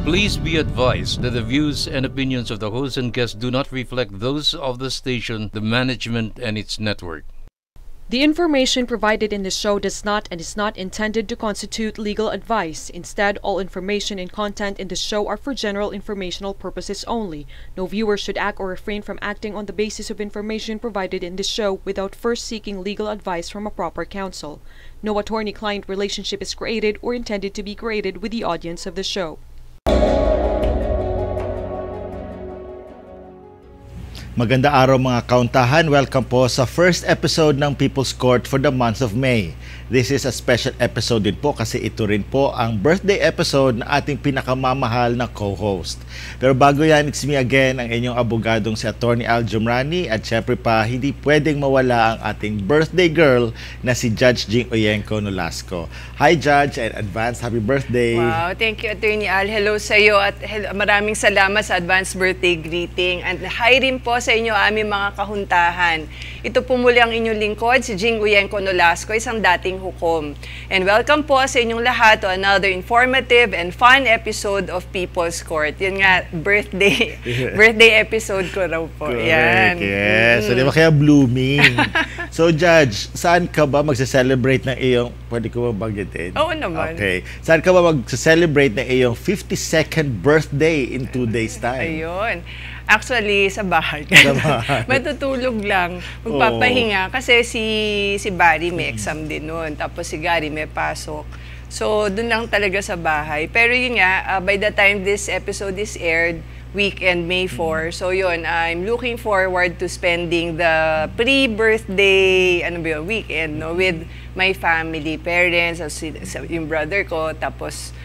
Please be advised that the views and opinions of the host and guests do not reflect those of the station, the management, and its network. The information provided in this show does not and is not intended to constitute legal advice. Instead, all information and content in this show are for general informational purposes only. No viewer should act or refrain from acting on the basis of information provided in this show without first seeking legal advice from a proper counsel. No attorney-client relationship is created or intended to be created with the audience of the show. Maganda araw mga kauntahan. Welcome po sa first episode ng People's Court for the month of May. This is a special episode din po kasi ito rin po ang birthday episode na ating pinakamamahal na co-host. Pero bago yan, it's me again, ang inyong abogadong si Attorney Al Jumrani, at syempre pa, hindi pwedeng mawala ang ating birthday girl na si Judge Jing Uyenko Nolasco. Hi Judge, and advance happy birthday. Wow, thank you Attorney Al. Hello sa iyo at maraming salamat sa advance birthday greeting. And hi rin po sa inyo aming mga kahuntahan. Ito po muli ang inyong lingkod, si Jing Uyenko Nolasco, isang dating hukom. And welcome po sa inyong lahat to another informative and fun episode of People's Court. Yan nga, birthday episode ko raw po. Correct, yan. yes. So, di ba kaya blooming? So, Judge, saan ka ba magse-celebrate ng iyong, pwede ko ba banggitin? Oo naman. Okay. Saan ka ba magse-celebrate ng iyong 52nd birthday in 2 days time? Ayun. Actually, sa bahay. Matutulog lang. Magpapahinga. Kasi si Barry may exam din noon. Tapos si Gary may pasok. So, dun lang talaga sa bahay. Pero yun nga, by the time this episode is aired, weekend, May 4. So yun, I'm looking forward to spending the pre-birthday weekend with my family, parents, yung brother ko, tapos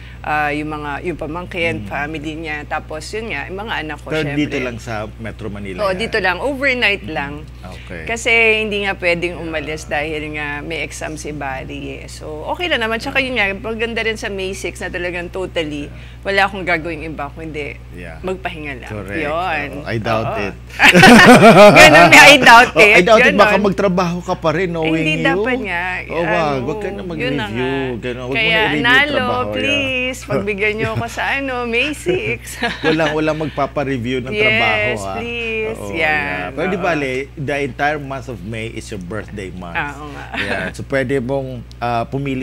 yung pamangkin, family niya, tapos yun nga, yung mga anak ko. Pero syempre. dito lang sa Metro Manila? Oo, dito lang, overnight lang. Okay. Kasi hindi nga pwedeng umalis dahil nga may exam si Barry. So okay lang naman, tsaka yun nga, maganda rin sa May 6 na talagang totally wala akong gagawing iba kundi magpahinga lang. Correct. Yun. I doubt it. Ganun, I doubt it. I doubt it, baka magtrabaho ka pa rin knowing hindi you. dapat nga. Wag ka na mag-review. Wag kaya, mo na Nalo, please, pagbigyan nyo ako sa May 6. walang magpapa-review ng trabaho. Yes, please. Pero di bale, the entire month of May is your birthday month. Oo nga. So pwede mong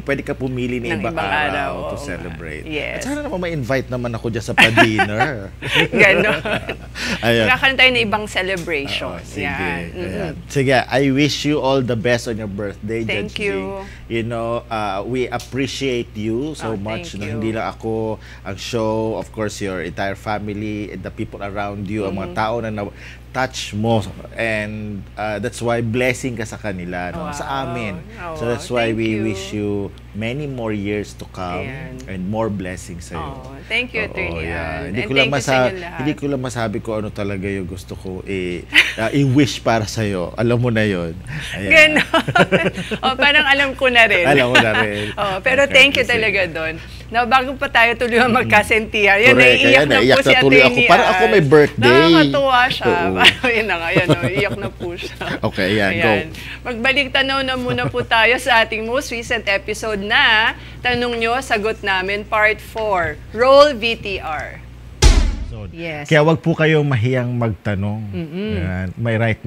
pwede ka pumili ng ibang araw to celebrate. Yes. At sana naman ma-invite naman ako dyan sa pa-dinner. Ganon. Magkakaroon tayo ng ibang celebration. Sige. Sige, I wish you all the best on your birthday, Thank Judge you. Jing. You know, we appreciate you so much. Thank you. Hindi lang ako, ang show, of course, your entire family, and the people around you, ang mga tao na touch mo, and that's why blessing ka sa kanila, no? Sa amin. So that's why we wish you many more years to come and more blessings sa iyo. Thank you, Attorney Al. Hindi ko lang masabi ko ano talaga yung gusto ko i-wish para sa iyo. Alam mo na 'yon. Ganon. Parang alam ko na rin. Alam mo na rin. Pero thank you talaga doon. Na bago pa tayo tuloy magkasentihan. Yan, naiiyak na po si Attorney Al. Parang ako may birthday. Nakakatuwa siya. Yun na nga, iyak na po siya. Okay, go. Magbalik tanaw na muna po tayo sa ating most recent episode na Tanong Nyo, Sagot Namin, Part 4. Roll VTR. Yes. Kaya wag po kayong mahiyang magtanong. May right,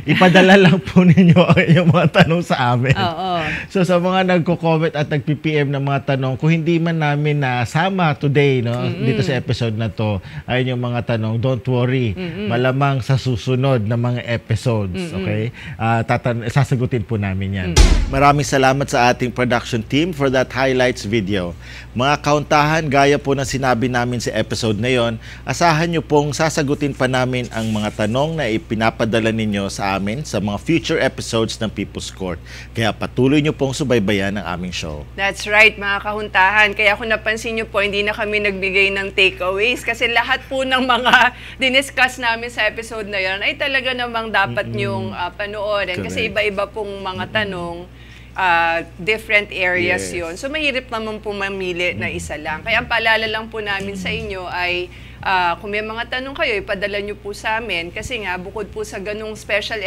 ipadala lang po ninyo ang inyong mga tanong sa amin. So sa mga nagko-comment at nagpi-PM ng mga tanong, kung hindi man namin nasama today, no, dito sa episode na to, ay yung mga tanong, don't worry. Malamang sa susunod na mga episodes, okay? Sasagutin po namin yan. Maraming salamat sa ating production team for that highlights video. Mga kauntahan, gaya po na sinabi namin sa episode na yon, asahan nyo pong sasagutin pa namin ang mga tanong na ipinapadala ninyo sa amin sa mga future episodes ng People's Court. Kaya patuloy nyo pong subaybayan ang aming show. That's right, mga kahuntahan. Kaya kung napansin nyo po, hindi na kami nagbigay ng takeaways kasi lahat po ng mga diniscuss namin sa episode na yon ay talaga namang dapat nyong panoorin. Kasi iba-iba pong mga tanong. Different areas yon. So mahirap naman po mamili na isa lang. Kaya ang paalala lang po namin sa inyo ay Kung may mga tanong kayo, ipadala nyo po sa amin kasi nga bukod po sa ganung special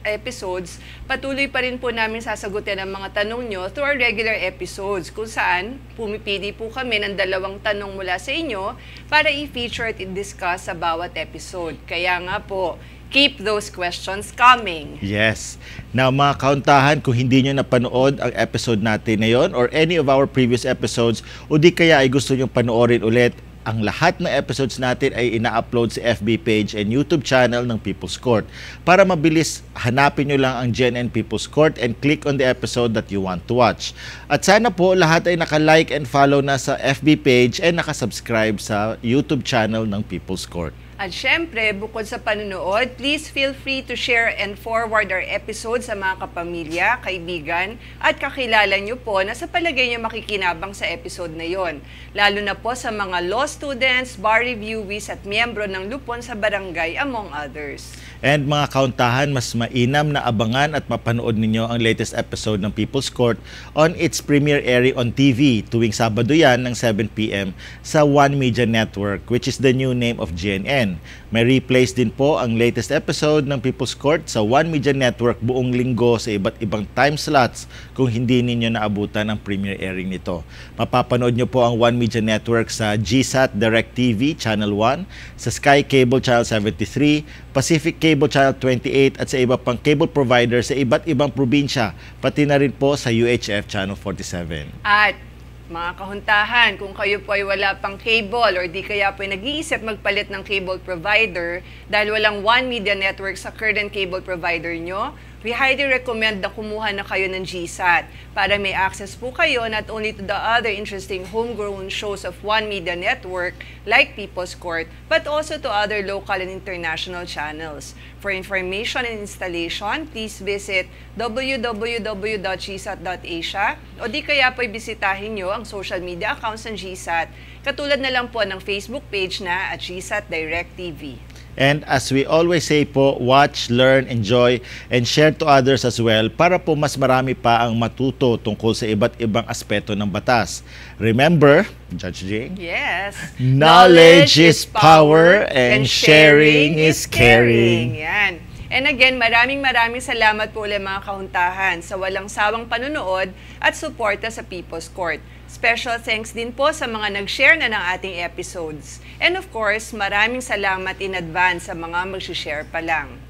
episodes, patuloy pa rin po namin sasagutin ang mga tanong nyo through our regular episodes kung saan pumipili po kami ng 2 tanong mula sa inyo para i-feature at i-discuss sa bawat episode. Kaya nga po, keep those questions coming. Yes. Now, mga kauntahan, kung hindi nyo napanood ang episode natin na yon or any of our previous episodes, o di kaya ay gusto nyo panoorin ulit, ang lahat ng episodes natin ay ina-upload sa FB page and YouTube channel ng People's Court. Para mabilis, hanapin nyo lang ang GNN People's Court and click on the episode that you want to watch. At sana po lahat ay naka-like and follow na sa FB page and naka-subscribe sa YouTube channel ng People's Court. At syempre, bukod sa panonood, please feel free to share and forward our episodes sa mga kapamilya, kaibigan, at kakilala nyo po na sa palagay nyo makikinabang sa episode na yon. Lalo na po sa mga law students, bar reviewees, at miyembro ng lupon sa barangay, among others. And mga kauntahan, mas mainam na abangan at mapanood ninyo ang latest episode ng People's Court on its premiere airing on TV tuwing Sabado yan ng 7 p.m. sa One Media Network, which is the new name of GNN. May replays din po ang latest episode ng People's Court sa One Media Network buong linggo sa iba't ibang time slots kung hindi ninyo naabutan ang premiere airing nito. Mapapanood nyo po ang One Media Network sa GSAT Direct TV Channel 1, sa Sky Cable Channel 73, Pacific Cable Channel 28 at sa iba pang cable provider sa iba't ibang probinsya, pati na rin po sa UHF Channel 47. At mga kahuntahan, kung kayo po ay wala pang cable or di kaya po ay nag-iisip magpalit ng cable provider dahil walang One Media Network sa current cable provider nyo, we highly recommend na kumuha na kayo ng GSAT para may access po kayo not only to the other interesting homegrown shows of One Media Network like People's Court, but also to other local and international channels. For information and installation, please visit www.gsat.asia o di kaya po bisitahin nyo ang social media accounts ng GSAT, katulad na lang po ng Facebook page na at GSAT Direct TV. And as we always say po, watch, learn, enjoy, and share to others as well para po mas marami pa ang matuto tungkol sa iba't ibang aspeto ng batas. Remember, Judge Jing? Yes. Knowledge is power and sharing is caring. Yan. And again, maraming salamat po ulit mga kahuntahan sa walang sawang panunood at suporta sa People's Court. Special thanks din po sa mga nag-share na ng ating episodes. And of course, maraming salamat in advance sa mga mag-share pa lang.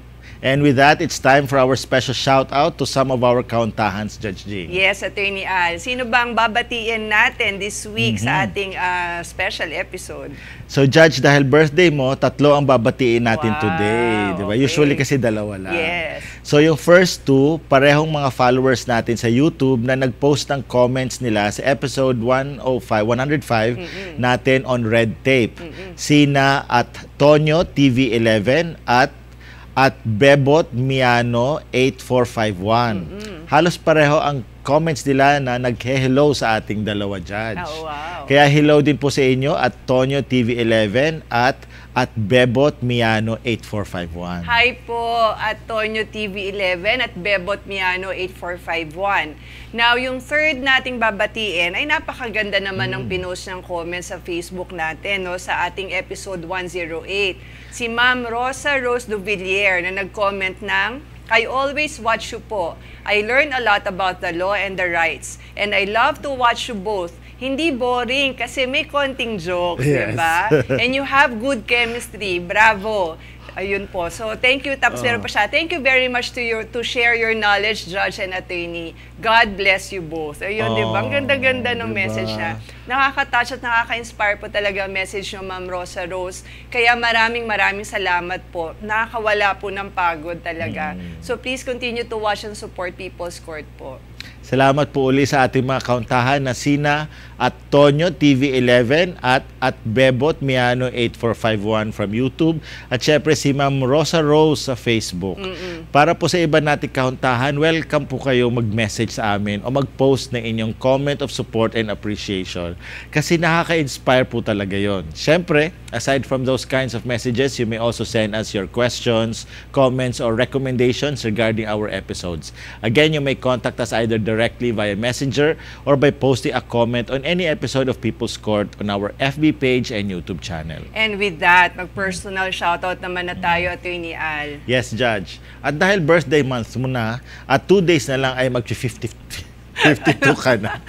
And with that, it's time for our special shout-out to some of our kauntahans, Judge Jing. Yes, Attorney Al. Sino bang babatiin natin this week sa ating special episode? So, Judge, dahil birthday mo, 3 ang babatiin natin today. Diba? Okay. Usually kasi 2 lang. Yes. So, yung first 2, parehong mga followers natin sa YouTube na nag-post ng comments nila sa episode 105 natin on Red Tape. Sina at Tonyo TV11 at Bebot Miano 8451. Halos pareho ang comments nila na nag-hello sa ating 2 judge. Oh, wow. Kaya hello din po sa inyo at Tonyo TV11 at Bebot Miano 8451. Hi po at Tonyo TV11 at Bebot Miano 8451. Now, yung third nating babatiin ay napakaganda naman ng pinost ng comments sa Facebook natin no, sa ating episode 108. Si Ma'am Rosa Rose Duvillier na nag-comment ng, I always watch you po. I learn a lot about the law and the rights. And I love to watch you both. Hindi boring kasi may konting jokes, yes. Diba? And you have good chemistry. Bravo. Ayun po. So, thank you. Tapos meron pa siya. Thank you very much to share your knowledge, Judge and Attorney. God bless you both. Ayun, diba? Ang ganda-ganda ng message niya. Nakaka-touch at nakaka-inspire po talaga ang message ng Ma'am Rosa Rose. Kaya maraming salamat po. Nakakawala po ng pagod talaga. So, please continue to watch and support People's Court po. Salamat po uli sa ating mga kauntahan na sina at Tonyo TV11 at Bebot Miano 8451 from YouTube at syempre si Ma'am Rosa Rose sa Facebook. Para po sa iba nating kauntahan, welcome po kayo mag-message sa amin o mag-post ng inyong comment of support and appreciation kasi nakaka-inspire po talaga yon. Syempre, aside from those kinds of messages, you may also send us your questions, comments, or recommendations regarding our episodes. Again, you may contact us either directly via Messenger or by posting a comment on any episode of People's Court on our FB page and YouTube channel. And with that, mag-personal shoutout naman na tayo, Attorney Al. Yes, Judge. At dahil birthday month mo na, at 2 days na lang ay mag-52 ka na.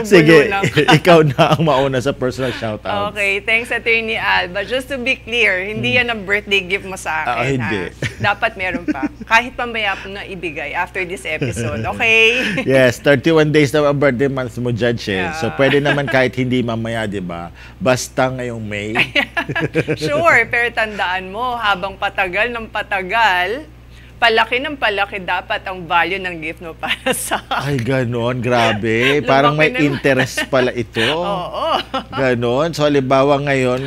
Sige, ikaw na ang mauna sa personal shoutouts. Okay, thanks Attorney Al. But just to be clear, hindi yan ang birthday gift mo sa akin. Hindi. Dapat meron pa. Kahit pamaya po na ibigay after this episode. Okay? Yes, 31 days na ang birthday month mo, Judge. So, pwede naman kahit hindi mamaya, di ba? Basta ngayong May. Sure, pero tandaan mo, habang patagal ng patagal, palaki ng palaki dapat ang value ng gift mo para sa akin. Ay, ganon. Grabe. Parang may interest pala ito. Oo. Ganon. So, halimbawa ngayon,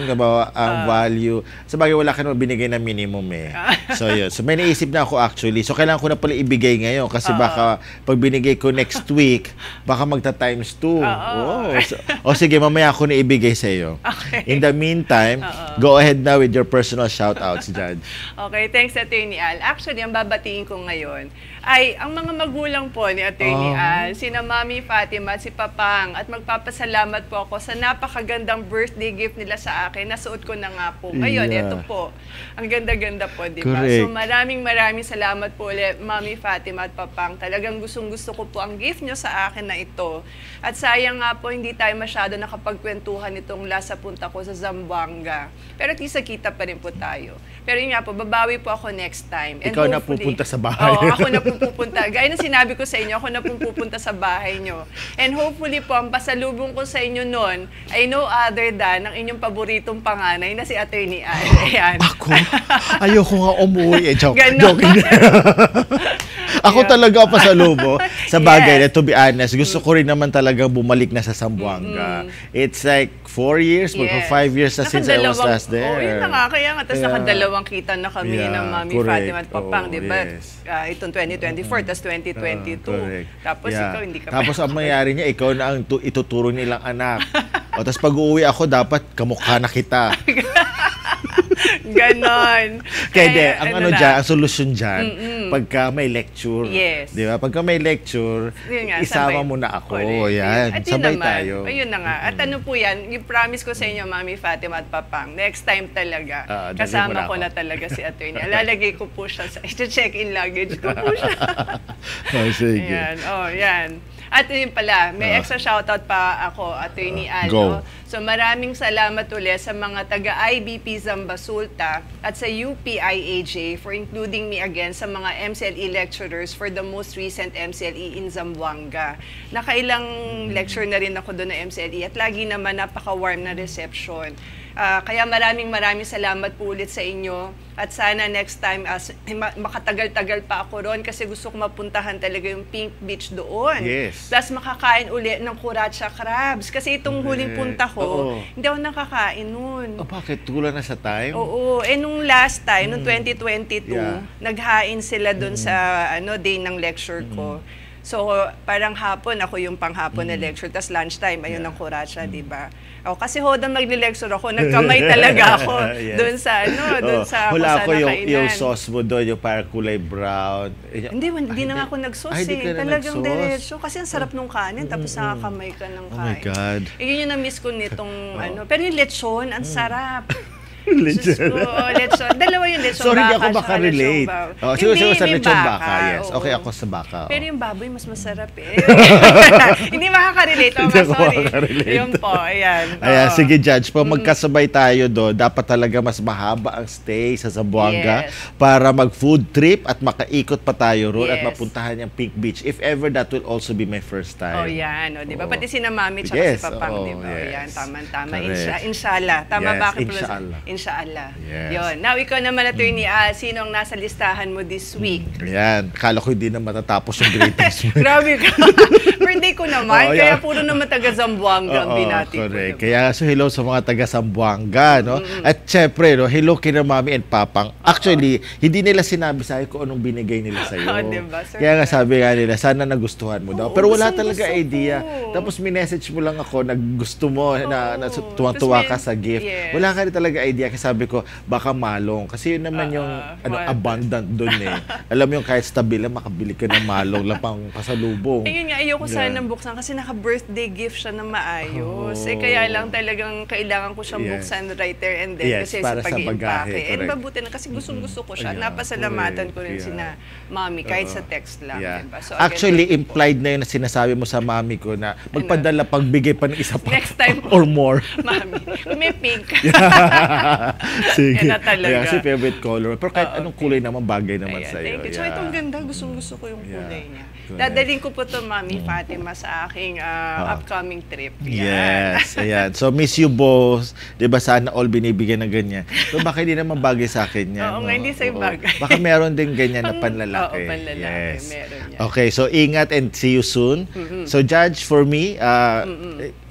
ang value. Sabagay, wala ka naman binigay na minimum eh. So, yun. So, may naisip na ako actually. So, kailangan ko na pala ibigay ngayon kasi baka pag binigay ko next week, baka magta-times 2. O sige, mamaya ako na ibigay sa iyo. Okay. In the meantime, go ahead now with your personal shoutouts, Judge. Okay, thanks Attorney Al. Actually, ang babatiin ko ngayon ay ang mga magulang po ni Attorney Al, sina Mami Fatima at si Papang, at magpapasalamat po ako sa napakagandang birthday gift nila sa akin. Nasuot ko na nga po. Ngayon, ito po. Ang ganda-ganda po, di ba? So maraming salamat po ulit, Mami Fatima at Papang. Talagang gustong-gusto ko po ang gift nyo sa akin na ito. At sayang nga po, hindi tayo masyado nakapagkwentuhan itong last sa punta ko sa Zamboanga. Pero kita pa rin po tayo. Pero yun nga po, babawi po ako next time. And ikaw na pupunta sa bahay. Oo, ako na pupunta. Gaya na sinabi ko sa inyo, ako na pupunta sa bahay nyo. And hopefully po, ang pasalubong ko sa inyo noon ay no other than ang inyong paboritong panganay na si Attorney Al. Ayan. Ako? Ayoko nga umuwi. Joke. Ako Yeah. talaga pasalubo. Sa bagay, to be honest, gusto ko rin naman talaga bumalik na sa Zamboanga. It's like 4 years, 5 years na since I was last there. Oo, yun na nga. Kaya nga, tapos nakadalawang kita na kami ng Mami Fatima at Papang, di ba? Itong 2024, tapos 2022. Tapos ikaw, hindi ka Tapos ang mangyari niya, ikaw na ang ituturo nilang anak. O tapos pag uuwi ako, dapat kamukha na kita. Ganon. Kaya ang solusyon dyan, pagka may lecture, di ba? Pagka may lecture, isama mo na ako. Yan, sabay tayo. Ayun na nga. At ano po yan, yung promise ko sa inyo, Mami Fatima at Papang, next time talaga, kasama ko na talaga si Attorney. Lalagay ko po siya sa check-in luggage ko po siya. Sige. Yan. Yan. At yun pala, may extra shoutout pa ako, Attorney Al. So maraming salamat ulit sa mga taga-IBP Zambasulta at sa UPIAJ for including me again sa mga MCLE lecturers for the most recent MCLE in Zamboanga. Nakailang lecture na rin ako doon na MCLE at lagi naman napaka-warm na reception. Kaya maraming salamat po ulit sa inyo. At sana next time, makatagal-tagal pa ako ron kasi gusto ko mapuntahan talaga yung Pink Beach doon. Yes. Plus makakain ulit ng Cuaracha crabs. Kasi itong huling punta ko, hindi ako nakakain nun. Bakit? Tulan na sa time? Oo. Nung last time, nung 2022, naghain sila doon sa day ng lecture ko. So, parang hapon, ako yung panghapon na lecture, tas lunchtime, ayun ang Cuaracha, di ba? Kasi hodang magle-lecture ako, nagkamay talaga ako doon sa, doon sa wala ako kainan. yung sauce mo doon, yung parang kulay brown. Hindi na nga ako nag-sauce talagang diretso. Kasi ang sarap nung kanin, tapos nakakamay ka ng kain. Oh my God. Yun yung na-miss ko nitong, pero yung lechon, ang sarap. Lechon. Lechon. Dalawa yung lechon Sorry, baka. Sorry, ako makarelate. Siguro sa lechon baka, yes. Okay, ako sa baka. Pero yung baboy, mas masarap eh. Hindi makakarelate. Sorry. Yun po, ayan. Ayan, sige Judge, pag magkasabay tayo doon, dapat talaga mas mahaba ang stay sa Zamboanga para mag-food trip at makaikot pa tayo roon at mapuntahan yung Pink Beach. If ever, that will also be my first time. Yan. Di ba? Pati sina Mami tsaka si Papang, di ba? Yan, tama-tama. Inshallah. Tama ba? Inshallah. Yes. Yun. Now, ikaw naman, Attorney Al, sino ang nasa listahan mo this week? Ayan. Akala ko hindi na matatapos yung greatest. Grabe ka. Birthday ko naman. Kaya puro naman taga Zamboanga ang binati ko. Correct. Kaya hello sa mga taga Zamboanga. No? At syempre, hello kina Mami and Papang. Actually, hindi nila sinabi sa akin kung anong binigay nila sa iyo. Diba? Kaya nga sabi nga nila, sana nagustuhan mo daw. Pero wala talaga idea. Tapos minessage mo lang ako, naggusto mo, na tuwang-tuwa ka sa gift. Wala ka rin talaga idea idea kasi sabi ko baka malong kasi yun naman yung abundant doon eh. Alam mo yung kahit stabila makabili ka ng malong lang pang pasalubong. Ayun nga, ayoko sanang buksan kasi naka-birthday gift siya na maayos. Kaya lang talagang kailangan ko siyang buksan right there and then kasi para sa pag-iimpake. correct. Mabuti na kasi gusto ko siya. Napasalamatan ko rin sina mami kahit sa text lang. Diba? So, actually, implied na yun na sinasabi mo sa mami ko na magpadala pagbigay pa ng isa pa next time or more. Mami, may pink. Sige. Yan na talaga. Kasi favorite color. Pero kahit anong kulay naman, bagay naman sa'yo. Thank you. So, itong ganda. Gusto ko yung kulay niya. Dadaling ko po ito, Mami Fatima, sa aking upcoming trip. Yes. Ayan. So, miss you both. Diba sana all binibigyan ng ganyan. So, baka hindi naman bagay sa akin yan. Oo nga, hindi sa'yo bagay. Baka meron din ganyan na panlalaki. Oo, panlalaki. Yes. Meron yan. Okay. So, ingat and see you soon. So, Judge, for me,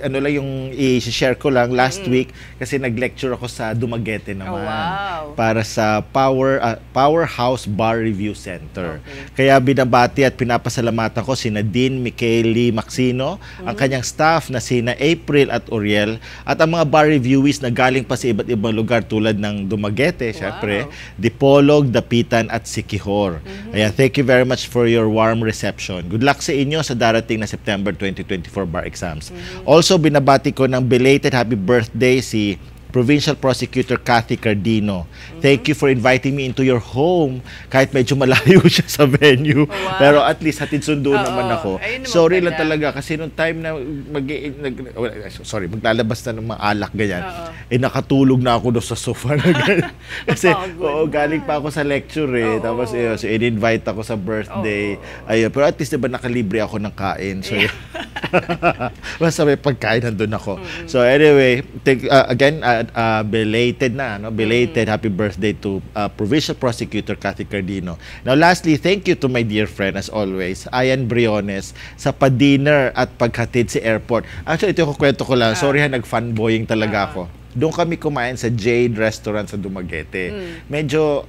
ano lang yung i-share ko lang last week kasi nag-lecture ako sa Dumaguete naman. Para sa Powerhouse Bar Review Center. Kaya binabati at pinapasalamatan ko sina Dean Michaeli Maxino, ang kanyang staff na sina April at Uriel, at ang mga bar reviewees na galing pa sa iba't ibang lugar tulad ng Dumaguete, syempre, Dipolog, Dapitan at Siquijor. Ayan, thank you very much for your warm reception. Good luck sa inyo sa darating na September 2024 bar exams. Also, binabati ko ng belated happy birthday si Provincial Prosecutor Cathy Cardino. Thank you for inviting me into your home kahit medyo malayo siya sa venue. Pero at least hatid sundo naman ako. Sorry lang talaga kasi nung time na maglalabas na ng mga alak ganyan, nakatulog na ako doon sa sofa na ganyan. Kasi galing pa ako sa lecture eh. Tapos so in-invite ako sa birthday. Ayun, pero at least diba nakalibre ako ng kain. So basta may pagkain nandun ako. So anyway, again, belated happy birthday to Provincial Prosecutor Cathy Cardino. Now lastly, thank you to my dear friend as always, Ayan Briones, sa pa-dinner at paghatid sa airport. Actually, ito kwento ko lang. Sorry nag-fanboying talaga ako. Doon kami kumain sa Jade Restaurant sa Dumaguete. Medyo,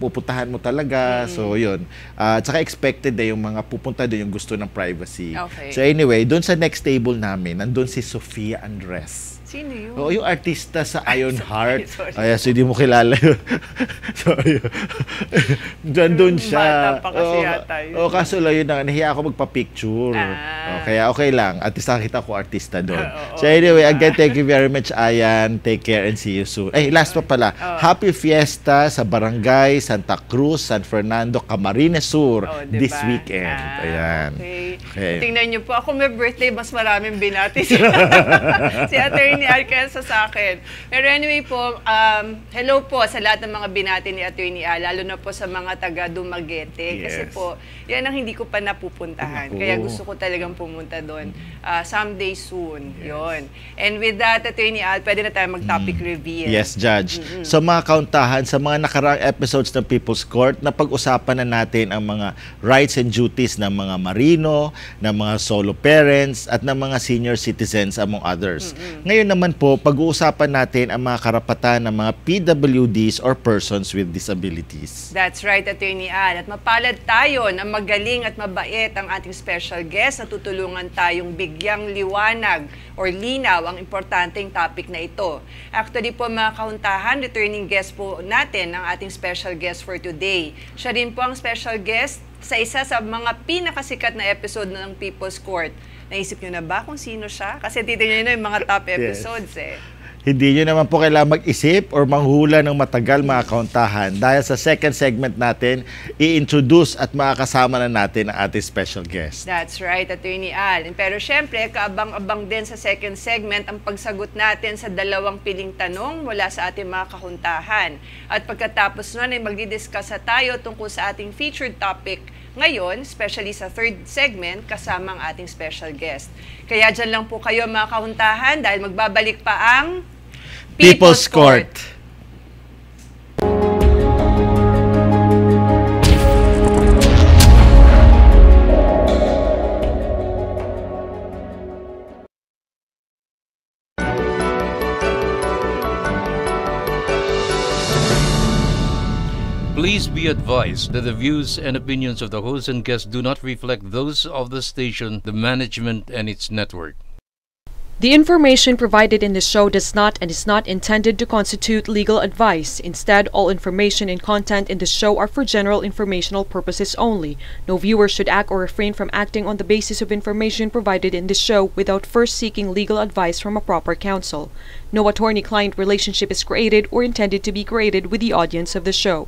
pupuntahan mo talaga. So, yun. Tsaka expected na yung mga pupunta doon yung gusto ng privacy. So, anyway, doon sa next table namin, nandun si Sofia Andres. Sino yun? Yung artista sa Ironheart. Ay, so hindi mo kilala yun. So, doon siya. Bata pa kasi yata yun. Kaso lang yun, nahiya ako magpa-picture. Kaya okay lang. At least nakita ko artista doon. So anyway, again, thank you very much, Ayan. Take care and see you soon. Last pa pala. Happy Fiesta sa Barangay Santa Cruz, San Fernando, Camarines Sur this weekend. Ayan. Okay. Tingnan niyo po. Ako may birthday, mas maraming binati si Attorney Al kaysa sa akin. Pero anyway po, hello po sa lahat ng mga binati ni Attorney Al, lalo na po sa mga taga Dumaguete. Kasi po, yan ang hindi ko pa napupuntahan. Kaya gusto ko talagang pumunta doon someday soon. Yun. And with that, Attorney Al, pwede na tayo mag-topic reveal. Yes, Judge. So mga kauntahan, sa mga nakaraang episodes ng People's Court, napag-usapan na natin ang mga rights and duties ng mga marino, ng mga solo parents, at ng mga senior citizens among others. Ngayon naman po, pag-uusapan natin ang mga karapatan ng mga PWDs or persons with disabilities. That's right, Attorney Al. At mapalad tayo na magaling at mabait ang ating special guest na tutulungan tayong bigyang liwanag or linaw ang importanteng topic na ito. Actually po mga kauntahan, returning guest po natin ang ating special guest for today. Siya rin po ang special guest sa isa sa mga pinakasikat na episode ng People's Court. Naisip nyo na ba kung sino siya? Kasi titignan nyo na yung mga top episodes Hindi nyo naman po kailangan mag-isip or manghula ng matagal mga kauntahan dahil sa second segment natin, i-introduce at makakasama na natin ang ating special guest. That's right, Attorney Al. Pero syempre, kaabang-abang din sa second segment ang pagsagot natin sa dalawang piling tanong mula sa ating mga kauntahan. At pagkatapos nun ay magdidiscuss tayo tungkol sa ating featured topic ngayon, especially sa third segment, kasama ang ating special guest. Kaya dyan lang po kayo mga kauntahan dahil magbabalik pa ang People's Court. Please be advised that the views and opinions of the host and guests do not reflect those of the station, the management, and its network. The information provided in this show does not and is not intended to constitute legal advice. Instead, all information and content in this show are for general informational purposes only. No viewer should act or refrain from acting on the basis of information provided in this show without first seeking legal advice from a proper counsel. No attorney-client relationship is created or intended to be created with the audience of the show.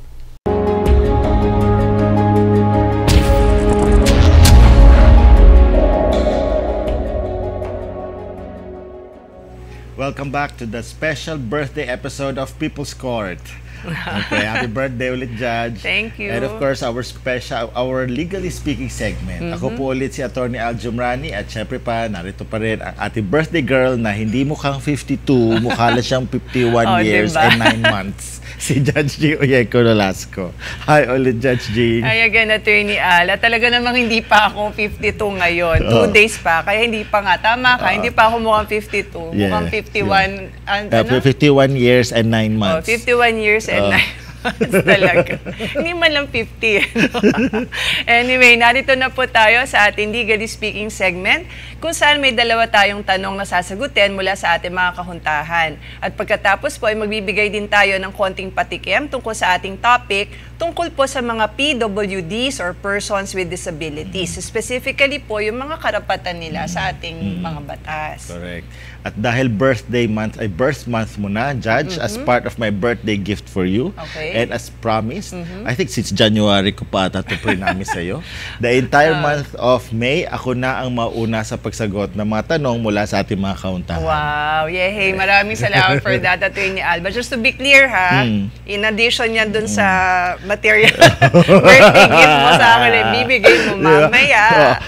Welcome back to the special birthday episode of People's Court. Okay, happy birthday ulit, Judge. Thank you. And of course, our legally speaking segment. Ako po ulit si Attorney Al Jumrani at syempre pa, narito pa rin ang ating birthday girl na hindi mukhang 52, mukha lang siyang 51 years diba? and 9 months. Si Judge G. Oyeco Nolasco. Hi ulit, Judge G. Hi again, Attorney Al. Talaga namang hindi pa ako 52 ngayon. 2 days pa. Kaya hindi pa nga. Tama ka. Hindi pa ako mukhang 52. Yeah, mukhang 51. Yeah. 51 years and 9 months. 51 years and 9 months talaga. Hindi man lang 50. Anyway, narito na po tayo sa ating legally speaking segment kung saan may dalawa tayong tanong na sasagutin mula sa ating mga kahuntahan. At pagkatapos po ay magbibigay din tayo ng konting patikim tungkol sa ating topic tungkol po sa mga PWDs or persons with disabilities. Specifically po yung mga karapatan nila sa ating mga batas. Correct. At dahil birthday month ay birth month mo na, Judge, as part of my birthday gift for you. Okay. And as promised, I think since January ko pa ata ito pre-namis sa'yo. The entire month of May, ako na ang mauna sa pagsagot ng mga tanong mula sa ating mga kauntahan. Wow! Yehey! Maraming salamat for that, Attorney Alba. Just to be clear ha, in addition yan dun sa material birthday gift mo sa akin, bibigay mo mamaya.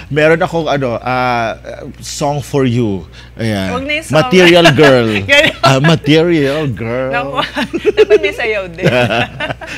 Meron akong song for you. Ayan. Huwag na yung song. Material Girl. Material Girl. Naku, dapat may sayaw din.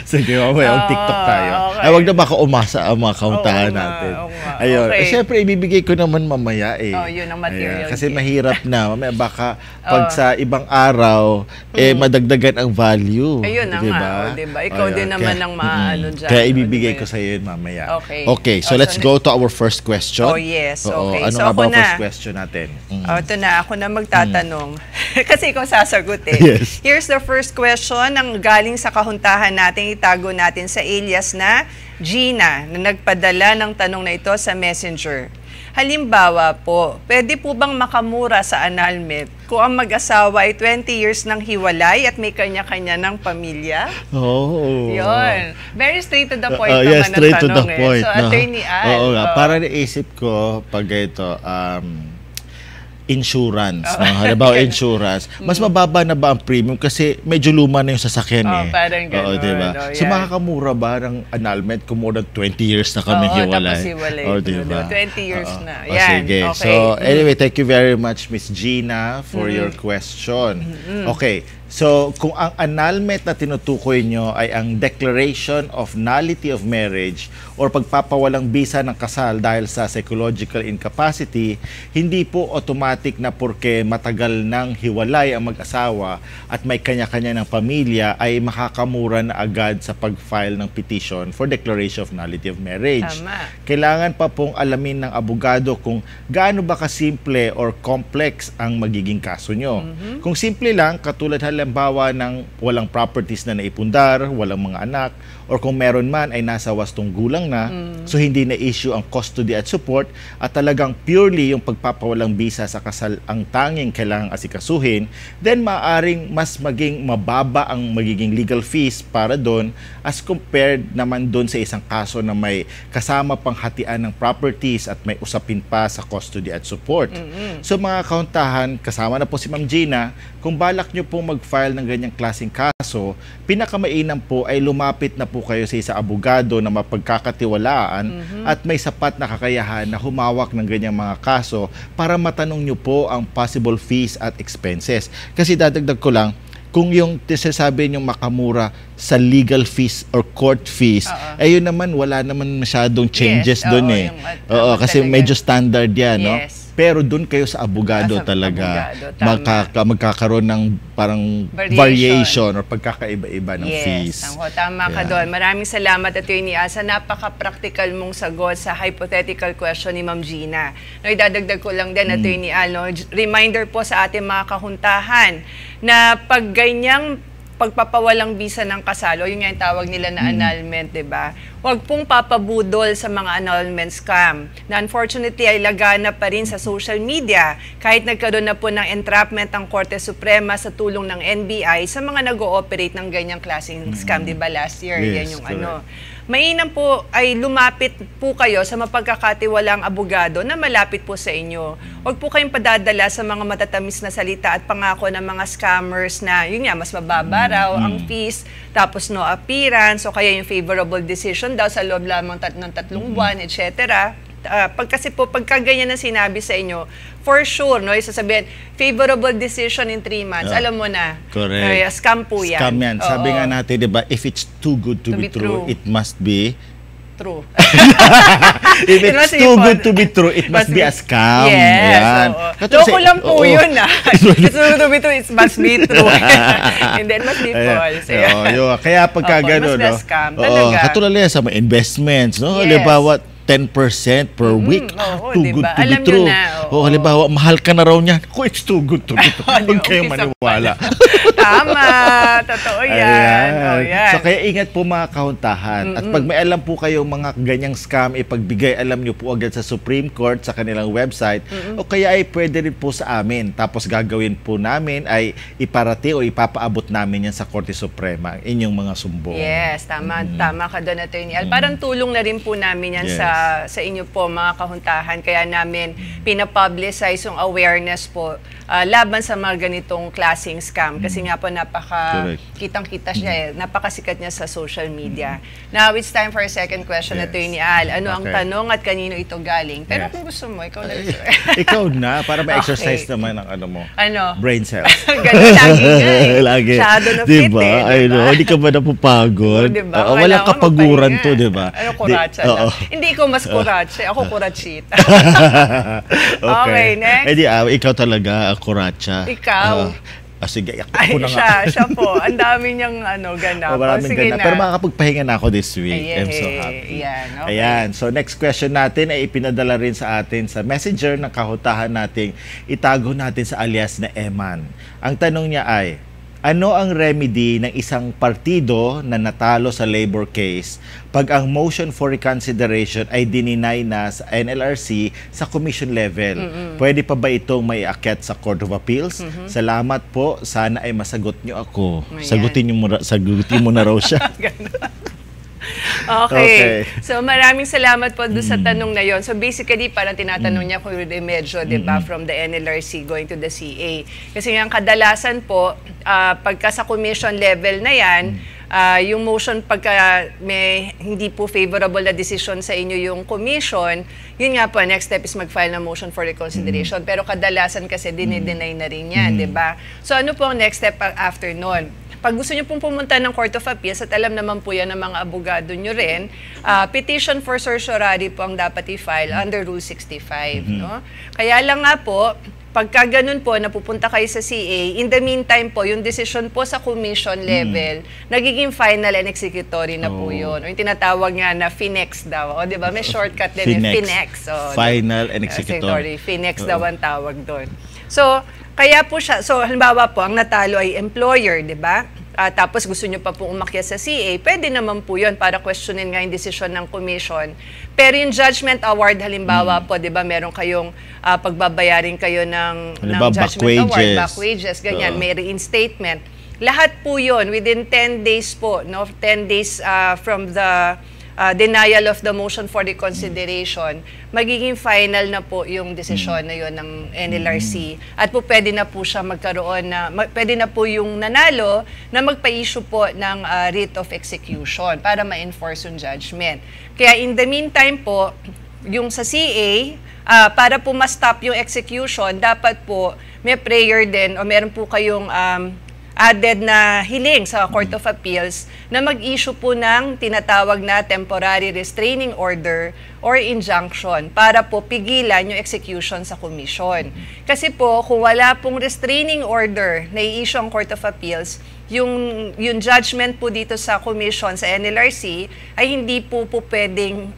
Sige, mamaya TikTok tayo. Okay. Ay, wag na baka umasa ang mga kauntahan natin. Ayun. Okay. Siyempre, ibibigay ko naman mamaya eh. Yun ang material. Ayan. Kasi mahirap na. Mamaya baka pag sa ibang araw, madagdagan ang value. Ayun na diba? nga. Diba? Ikaw din naman ang maano dyan. Kaya ibibigay ko sa iyo mamaya. Okay. Okay, so let's go to our first question. Oh, yes. Okay. Ano nga ba ang first question natin? Ito na. Ako na magtatanong. Kasi ikaw sasagot eh. Yes. Here's the first question ng galing sa kahuntahan natin. Itago natin sa alias na Gina na nagpadala ng tanong na ito sa Messenger. Halimbawa po, pwede po bang makamura sa annulment kung ang mag-asawa ay 20 years nang hiwalay at may kanya-kanya ng pamilya? Oh. Yun. Very straight to the point yes, naman straight ang to the tanong point. So, Attorney Al. Oo nga. Para naisip ko, pag ito, insurance. Halimbawa, insurance. Mas mababa na ba ang premium? Kasi medyo luma na yung sasakyan eh. Parang gano'n. Diba? So, makakamura ba ng annulment kung more than 20 years na kami hiwalay? Tapos hiwalay. Diba? 20 years na. Yan. Sige. Okay. So, anyway, thank you very much, Miss Gina, for your question. Okay. So, kung ang annulment na tinutukoy nyo ay ang declaration of nullity of marriage or pagpapawalang bisa ng kasal dahil sa psychological incapacity, hindi po automatic na porque matagal nang hiwalay ang mag-asawa at may kanya-kanya ng pamilya ay makakamura na agad sa pag-file ng petition for declaration of nullity of marriage. Tama. Kailangan pa pong alamin ng abogado kung gaano ba kasimple or complex ang magiging kaso nyo. Kung simple lang, katulad halimbawa ng walang properties na naipundar, walang mga anak, or kung meron man ay nasa wastong gulang na, so hindi na-issue ang custody at support at talagang purely yung pagpapawalang bisa sa kasal ang tanging kailangang asikasuhin, then maaaring mas maging mababa ang magiging legal fees para doon as compared naman doon sa isang kaso na may kasama pang hatian ng properties at may usapin pa sa custody at support. So mga kauntahan, kasama na po si Ma'am Gina, kung balak nyo po mag-file ng ganyang klaseng kaso, pinakamainam po ay lumapit na po kayo sa isang abogado na mapagkakatiwalaan at may sapat na kakayahan na humawak ng ganyang mga kaso para matanong nyo po ang possible fees at expenses. Kasi dadagdag ko lang, kung yung sasabi nyo makamura sa legal fees or court fees, ayun naman, wala naman masyadong changes doon eh. Kasi medyo standard yan, no? Yes. pero doon kayo sa abogado talaga magkakaroon ng parang variation or pagkakaiba-iba ng fees. Tama ka doon. Maraming salamat, Attorney Al, sa napaka-practical mong sagot sa hypothetical question ni Ma'am Gina. No, idadagdag ko lang din, Attorney Al, no? Reminder po sa ating mga kahuntahan na pag ganyang pagpapawalang visa ng kasal, o yung nga yung tawag nila na annulment, diba? Huwag pong papabudol sa mga annulment scam na unfortunately ay lagana pa rin sa social media kahit nagkaroon na po ng entrapment ang Korte Suprema sa tulong ng NBI sa mga nag-ooperate ng ganyang klaseng scam, diba last year? Yes, yan yung mainam po ay lumapit po kayo sa mapagkakatiwalang abogado na malapit po sa inyo. Huwag po kayong padadala sa mga matatamis na salita at pangako ng mga scammers na yun nga, mas mababa raw ang fees, tapos no appearance, o kaya yung favorable decision daw sa loob lamang ng 3 buwan, etc. Kasi po, pagka ganyan ang sinabi sa inyo, for sure, no, sasabihin, favorable decision in 3 months, alam mo na. Correct. Scam po yan. Scam yan. Sabi nga natin, di ba, if it's too good to be true, it must be true. If it's too good to be true, it must be a scam. Yes. Loko lang po yun, It's too good to be true, it must be true. And then must be false. Kaya pagka gano'n, no? Katulad yan sa mga investments, no? Halimbawa, 10% per week. Too good to be true. Halimbawa, mahal ka na raw niyan. It's too good to be true. Huwag kayong maniwala. Tama. Totoo yan. So, kaya ingat po mga kahuntahan. At pag may alam po kayong mga ganyang scam, ipagbigay, alam nyo po agad sa Supreme Court, sa kanilang website, o kaya ay pwede rin po sa amin. Tapos gagawin po namin ay iparati o ipapaabot namin yan sa Korte Suprema, inyong mga sumbong. Yes, tama. Tama ka doon, Attorney Al. Parang tulong na rin po namin yan sa inyo po, mga kahuntahan. Kaya namin pinapublicize yung awareness po laban sa mga ganitong klaseng scam. Kasi nga po, kitang-kita siya napakasikat niya sa social media. Now, it's time for a second question, Attorney Al. Ano ang tanong at kanino ito galing? Pero kung gusto mo, ikaw na rin. Ikaw na, para ma-exercise naman ang brain cells. Ganun, lagi nga Lagi. Shadow na diba? fit Ay, no, hindi ka ba napapagod? Diba? Walang kapaguran to, diba? Ano, kuratsa lang. Hindi ikaw mas kuratsa. Ako kuratsit. Okay, next. Ikaw talaga ang kuratsa. Ikaw. Sige, ako na nga. Siya po. Ang dami niyang ganap. Sige na. Pero makakapagpahinga na ako this week. I'm so happy. Ayan. So, next question natin ay ipinadala rin sa atin sa messenger ng kahutahan nating itago natin sa alias na Eman. Ang tanong niya ay, ano ang remedy ng isang partido na natalo sa labor case pag ang motion for reconsideration ay dininay na sa NLRC sa commission level? Pwede pa ba itong maiakyat sa Court of Appeals? Salamat po. Sana ay masagot niyo ako. Sagutin mo na raw siya. Okay. So, maraming salamat po doon sa tanong na yon. So, basically, parang tinatanong niya kung remedyo, diba, from the NLRC going to the CA. Kasi nga, kadalasan po, pagka sa commission level na yan, yung motion pagka may hindi po favorable na decision sa inyo yung commission, yun nga po, next step is mag-file ng motion for reconsideration. Pero kadalasan kasi dinideny na rin yan, diba? So, ano po ang next step after nun? Pag gusto nyo pong pumunta ng Court of Appeals, at alam naman po yan ng mga abogado nyo rin, petition for certiorari po ang dapat i-file under Rule 65. No? Kaya lang nga po, pagka ganun po, napupunta kayo sa CA, in the meantime po, yung decision po sa commission level, nagiging final and executory na po yun. O yung tinatawag nga na FINEX daw. O diba? May shortcut din yung FINEX. Final and executory. FINEX daw ang tawag doon. So, kaya po siya, so halimbawa po, ang natalo ay employer, di ba? Tapos gusto nyo pa po umakyat sa CA, pwede naman po yun para questionin nga yung decision ng commission. Pero yung judgment award, halimbawa po, di ba, meron kayong pagbabayarin kayo ng judgment award, back wages, ganyan, may reinstatement. Lahat po yun, within 10 days po, no? 10 days from the denial of the motion for reconsideration, magiging final na po yung desisyon na yun ng NLRC. At po pwede na po siya magkaroon na, pwede na po yung nanalo na magpa-issue po ng writ of execution para ma-enforce yung judgment. Kaya in the meantime po, yung sa CA, para po ma-stop yung execution, dapat po may prayer din o meron po kayong added na hiling sa Court of Appeals na mag-issue po ng tinatawag na temporary restraining order or injunction para po pigilan yung execution sa commission. Kasi po, kung wala pong restraining order na i-issue ang Court of Appeals, yung judgment po dito sa commission sa NLRC ay hindi po pwedeng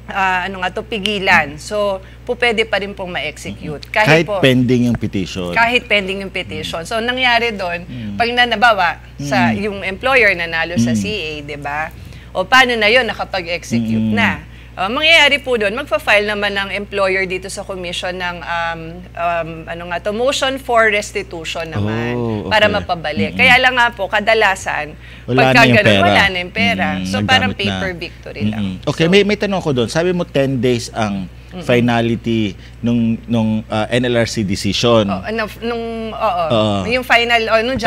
pigilan. So, pwede pa rin pong ma-execute. Kahit pending yung petition. Kahit pending yung petition. So, nangyari doon, pag nabawa sa yung employer nanalo sa CA, 'di ba? O paano na 'yon, nakapag-execute na. Mangyayari po doon, magfa-file naman ng employer dito sa commission ng motion for restitution naman para mapabalik. Kaya lang nga po, kadalasan, pagka ganun, wala na yung pera. So parang paper victory lang. Okay, so, may tanong ko doon. Sabi mo 10 days ang finality nung NLRC decision. Yung final nung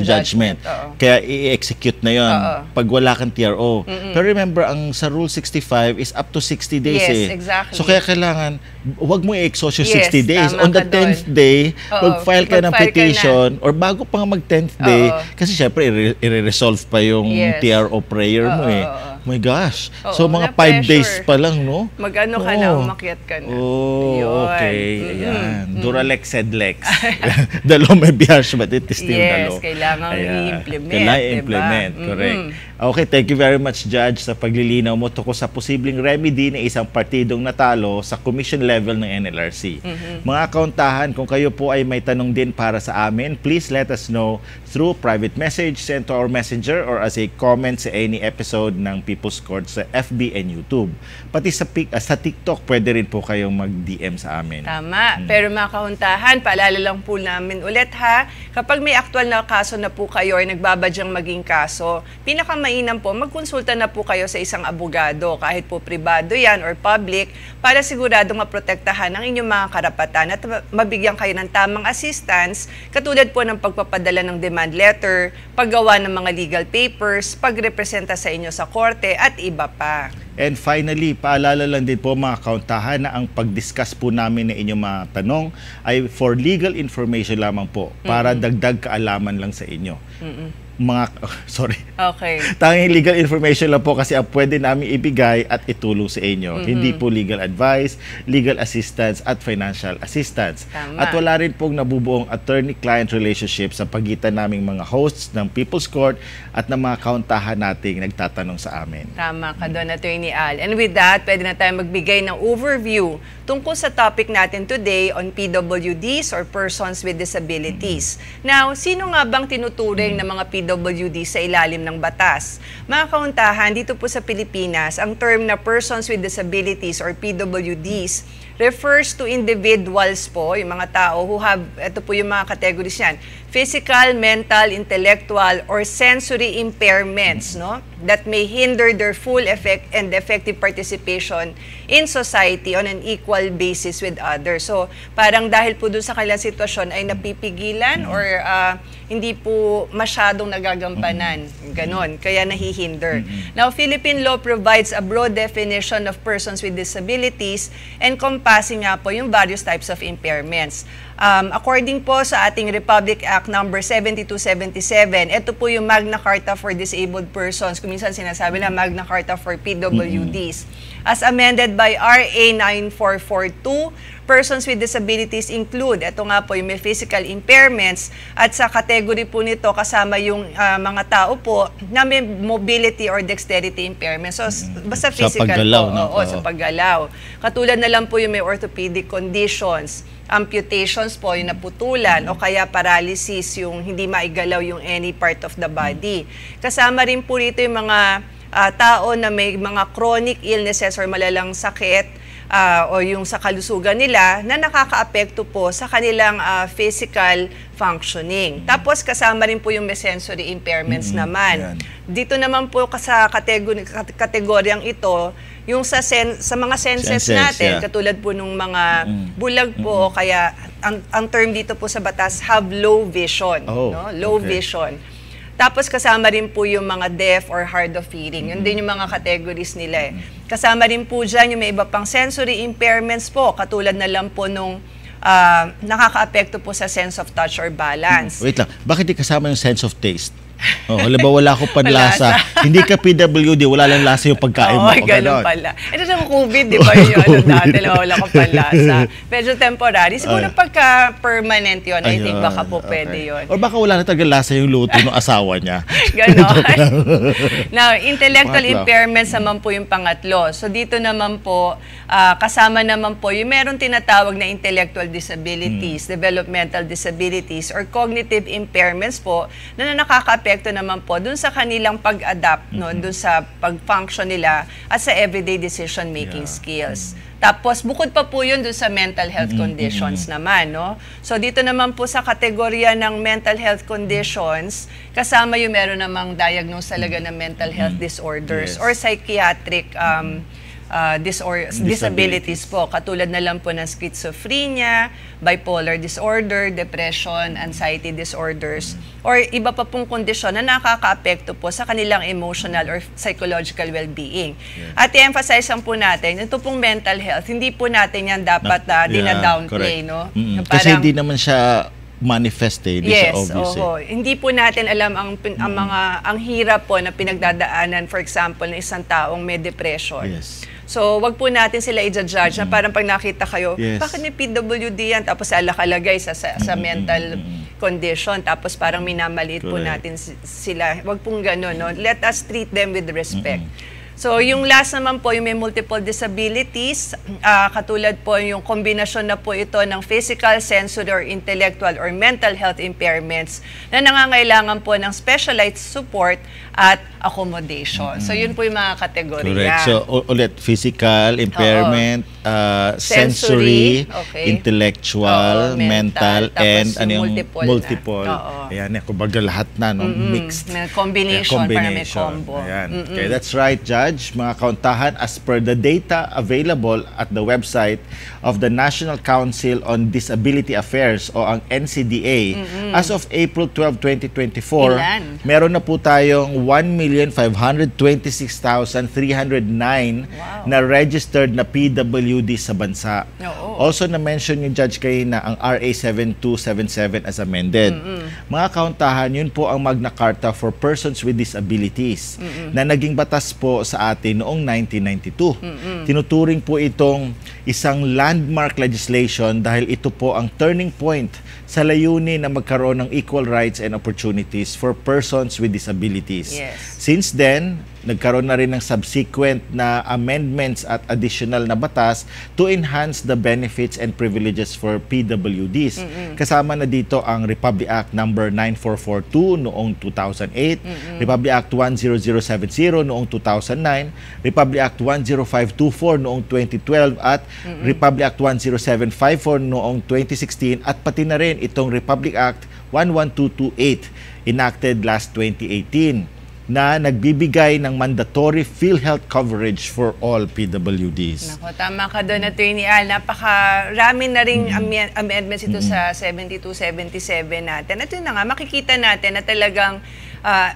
judgment. Kaya i-execute na 'yon pag wala kang TRO. Pero remember, ang sa Rule 65 is up to 60 days. Yes, exactly. So kaya kailangan wag mo i-exhaust yung 60 days. On the 10th day, mag-file ka ng petition or bago pa nga mag-10th day, kasi syempre i-resolve pa yung TRO prayer mo Oh my gosh. So mga 5 days pa lang, no? Mag-ano ka na, umakyat ka na. Okay. Ayan. Duralex said Lex. The law may be harsh, but it is still the law. Yes, kailangan i-implement. Kailangan i-implement, correct. Okay, thank you very much, Judge, sa paglilinaw mo tungkol sa posibleng remedy ng isang partidong natalo sa commission level ng NLRC. Mga kauntahan, kung kayo po ay may tanong din para sa amin, please let us know through private message sent to our messenger or as a comment sa any episode ng People's Court sa FB and YouTube. Pati sa TikTok, pwede rin po kayong mag-DM sa amin. Tama. Pero mga kahuntahan, paalala lang po namin ulit ha, kapag may aktual na kaso na po kayo ay nagbabadyang maging kaso, pinakamainam po, magkonsulta na po kayo sa isang abogado, kahit po pribado yan or public, para sigurado maprotektahan ang inyong mga karapatan at mabigyan kayo ng tamang assistance, katulad po ng pagpapadala ng demand letter, paggawa ng mga legal papers, pagrepresenta sa inyo sa korte, at iba pa. And finally, paalala lang din po mga kauntahan na ang pag-discuss po namin ng inyong mga tanong ay for legal information lamang po, para dagdag kaalaman lang sa inyo. Okay. Tanging legal information lang po kasi ang pwede namin ibigay at itulong sa inyo. Hindi po legal advice, legal assistance at financial assistance. Tama. At wala rin pong nabubuong attorney-client relationship sa pagitan naming mga hosts ng People's Court at ng mga kauntahan nating nagtatanong sa amin. Tama ka doon, Attorney Al. And with that, pwede na tayo magbigay ng overview tungkol sa topic natin today on PWDs or persons with disabilities. Now, sino nga bang tinuturing ng mga PWD sa ilalim ng batas? Mga kauntahan, dito po sa Pilipinas, ang term na persons with disabilities or PWDs refers to individuals po, yung mga tao who have, ito po yung mga categories yan, physical, mental, intellectual, or sensory impairments, no, that may hinder their full and effective participation in society on an equal basis with others. So, parang dahil po doon sa kanilang sitwasyon ay napipigilan or hindi po masyadong nagagampanan. Ganon. Kaya nahihinder. Now, Philippine law provides a broad definition of persons with disabilities encompassing nga po yung various types of impairments. According po sa ating Republic Act number 7277, ito po yung Magna Carta for Disabled Persons. Kung minsan sinasabi na Magna Carta for PWDs. As amended by RA 9442, persons with disabilities include, ito nga po yung may physical impairments, at sa category po nito kasama yung mga tao po na may mobility or dexterity impairments. So, basta physical sa paggalaw, po. Oo, sa paggalaw. Katulad na lang po yung may orthopedic conditions, amputations po, yung naputulan, o kaya paralysis, yung hindi maigalaw yung any part of the body. Kasama rin po rito yung mga tao na may mga chronic illnesses or malalang sakit, o yung sa kalusugan nila na nakakaapekto po sa kanilang physical functioning. Tapos kasama rin po yung may sensory impairments naman. Dito naman po sa kategoryang ito, yung sa mga senses natin, katulad po nung mga bulag po, kaya ang term dito po sa batas, have low vision. No? Low vision. Tapos kasama rin po yung mga deaf or hard of hearing. Yun din yung mga categories nila. Kasama rin po dyan yung may iba pang sensory impairments po, katulad na lang po nung nakakaapekto po sa sense of touch or balance. Wait lang, bakit di kasama yung sense of taste? Halimbawa wala akong panlasa. Hindi ka PWD, wala lang lasa yung pagkain mo. Ganun pala. Ito sa COVID, di ba yung ano dati, wala akong panlasa. Medyo temporary. Siguro pagka permanent yun, I think baka po pwede yun. Or baka wala na talaga lasa yung luto ng asawa niya. Ganon. Now, intellectual impairments naman po yung pangatlo. So dito naman po, kasama naman po yung meron tinatawag na intellectual disabilities, developmental disabilities, or cognitive impairments po na nakaka-apekto naman po dun sa kanilang pag-adapt, no, dun sa pag-function nila at sa everyday decision-making skills. Tapos, bukod pa po yun dun sa mental health conditions naman, no? So, dito naman po sa kategorya ng mental health conditions, kasama yung meron namang diagnose talaga ng mental health disorders or psychiatric disabilities po, katulad na lang po ng schizophrenia, bipolar disorder, depression, anxiety disorders, or iba pa pong kondisyon na nakaka-apekto po sa kanilang emotional or psychological well-being. At i-emphasize lang po natin, ito pong mental health, hindi po natin yan dapat dina-downplay, no? Kasi hindi naman siya manifest hindi siya obvious. Hindi po natin alam ang hirap po na pinagdadaanan, for example, ng isang taong may depression. So, wag po natin sila i-judge na parang pag nakita kayo, bakit may PWD yan? Tapos alakalagay sa mental condition. Tapos parang minamaliit po natin sila. Wag pong gano'n, no? Let us treat them with respect. So, yung last naman po, yung may multiple disabilities, katulad po yung kombinasyon na po ito ng physical, sensory, or intellectual, or mental health impairments na nangangailangan po ng specialized support at accommodation. So, yun po yung mga kategorya. Correct. So, ulit, physical, impairment, sensory, intellectual, mental, and multiple. Ayan, kumbaga lahat na, no? Mixed. Combination, para may combo. Ayan. Okay, that's right, Judge. Mga kauntahan, as per the data available at the website of the National Council on Disability Affairs o ang NCDA, as of April 12, 2024, meron na po tayong 1,526,309 na registered na PWD sa bansa. Also na-mention yung Judge kayo na ang RA 7277 as amended. Mga kauntahan, yun po ang Magna Carta for Persons with Disabilities na naging batas po sa atin noong 1992. Tinuturing po itong isang landmark legislation dahil ito po ang turning point sa layunin na magkaroon ng equal rights and opportunities for persons with disabilities. Since then, nagkaroon na rin ng subsequent na amendments at additional na batas to enhance the benefits and privileges for PWDs. Kasama na dito ang Republic Act number 9442 noong 2008, Republic Act 10070 noong 2009, Republic Act 10524 noong 2012 at Republic Act 10754 noong 2016 at pati na rin itong Republic Act 11228 enacted last 2018 na nagbibigay ng mandatory PhilHealth coverage for all PWDs. Nako, tama ka doon, Attorney Al. Napakarami na ring amendments ito sa 72-77 natin. At yun na nga, makikita natin na talagang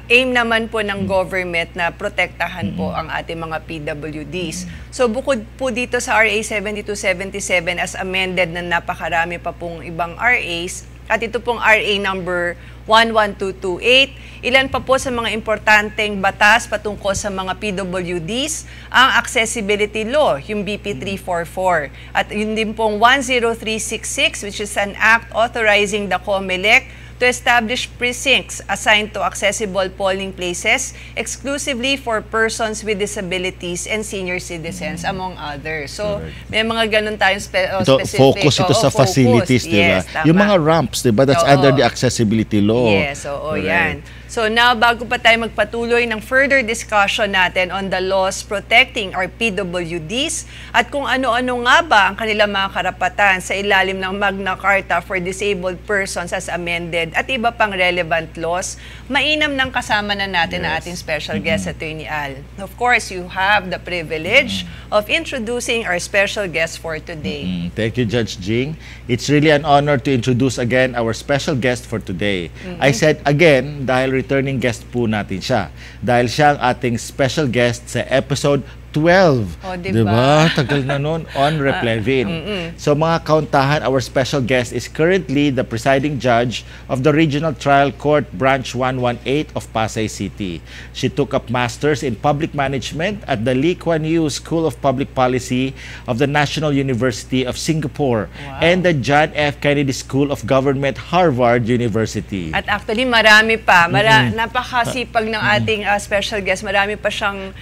aim naman po ng government na protektahan po ang ating mga PWDs. So bukod po dito sa RA 7277 as amended na napakarami pa pong ibang RAs, at ito pong RA number 11228, ilan pa po sa mga importanteng batas patungkol sa mga PWDs, ang Accessibility Law, yung BP 344. At yun din pong 10366, which is an act authorizing the COMELEC to establish precincts assigned to accessible polling places exclusively for persons with disabilities and senior citizens, among others. So, may mga ganun tayong specific. Focus ito sa facilities, diba? Yung mga ramps, diba? That's under the Accessibility Law. Yes, yan. So now, bago pa tayo magpatuloy ng further discussion natin on the laws protecting our PWDs at kung ano-ano nga ba ang kanilang mga karapatan sa ilalim ng Magna Carta for Disabled Persons as amended at iba pang relevant laws, mainam nang kasama na natin ang ating special guest, Attorney Al. Of course, you have the privilege of introducing our special guest for today. Thank you, Judge Jing. It's really an honor to introduce again our special guest for today. I said again dahil returning guest po natin siya. Dahil siya ang ating special guest sa episode 12. Oh, diba? Tagal na nun. On Replevin. So mga kauntahan, our special guest is currently the presiding judge of the Regional Trial Court Branch 118 of Pasay City. She took up masters in public management at the Lee Kuan Yew School of Public Policy of the National University of Singapore and the John F. Kennedy School of Government, Harvard University. At actually, marami pa. Napakasipag ng ating special guest. Marami pa siyang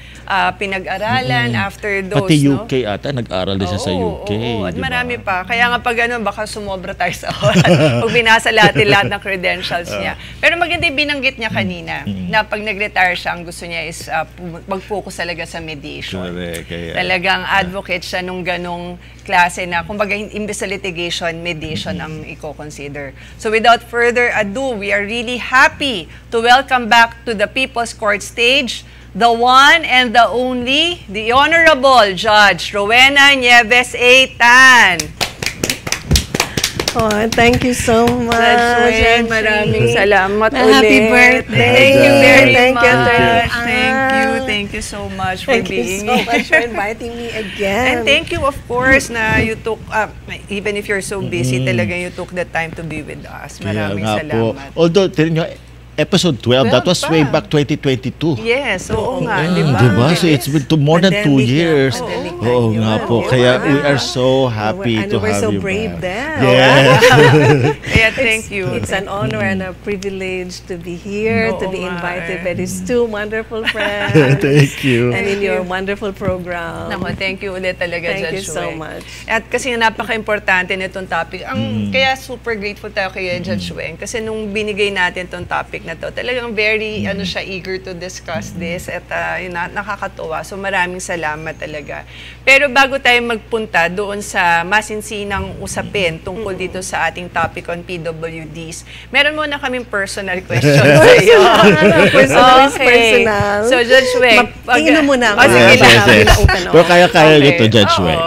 pinag-aralan after those. Pati UK ata, nag-aral din siya sa UK. At marami pa. Kaya nga pag baka sumobra tayo sa oras. Pag binasa lahat ng credentials niya. Pero maganda yung binanggit niya kanina na pag nag-retire siya, ang gusto niya is mag-focus talaga sa mediation. Talagang advocate siya nung ganong klase na, kumbaga, imbes sa litigation, mediation ang i-consider. So without further ado, we are really happy to welcome back to the People's Court stage the one and the only, the Honorable Judge Rowena Nieves A. Tan. Oh, thank you so much. Judge, maraming salamat ulit. Happy birthday. Thank you very much. You. Thank you so much for being here. Thank you so much for inviting me again. And thank you, of course, na you took, even if you're so busy, talaga you took the time to be with us. Maraming salamat. Although, tinan nyo, episode 12, that was way back 2022. Yes, oo nga, di ba? Diba? So it's been more than 2 years. Oo nga po. Kaya we are so happy to have you back. And we're so brave then. Yes. Yeah, thank you. It's an honor and a privilege to be here, to be invited by these two wonderful friends. Thank you. And in your wonderful program. Nako, thank you ulit talaga, Judge Judge so much. At kasi napaka-importante nitong topic. Kaya super grateful tayo kay Judge Weng. Kasi nung binigay natin itong topic na to, talagang very siya eager to discuss this at nakakatuwa. So maraming salamat talaga. Pero bago tayo magpunta doon sa masinsinang usapin tungkol dito sa ating topic on PWDs, meron muna kaming personal question sa iyo. Personal. So Judge Weng, tingin mo muna ako. Pero kaya nito, Judge Weng.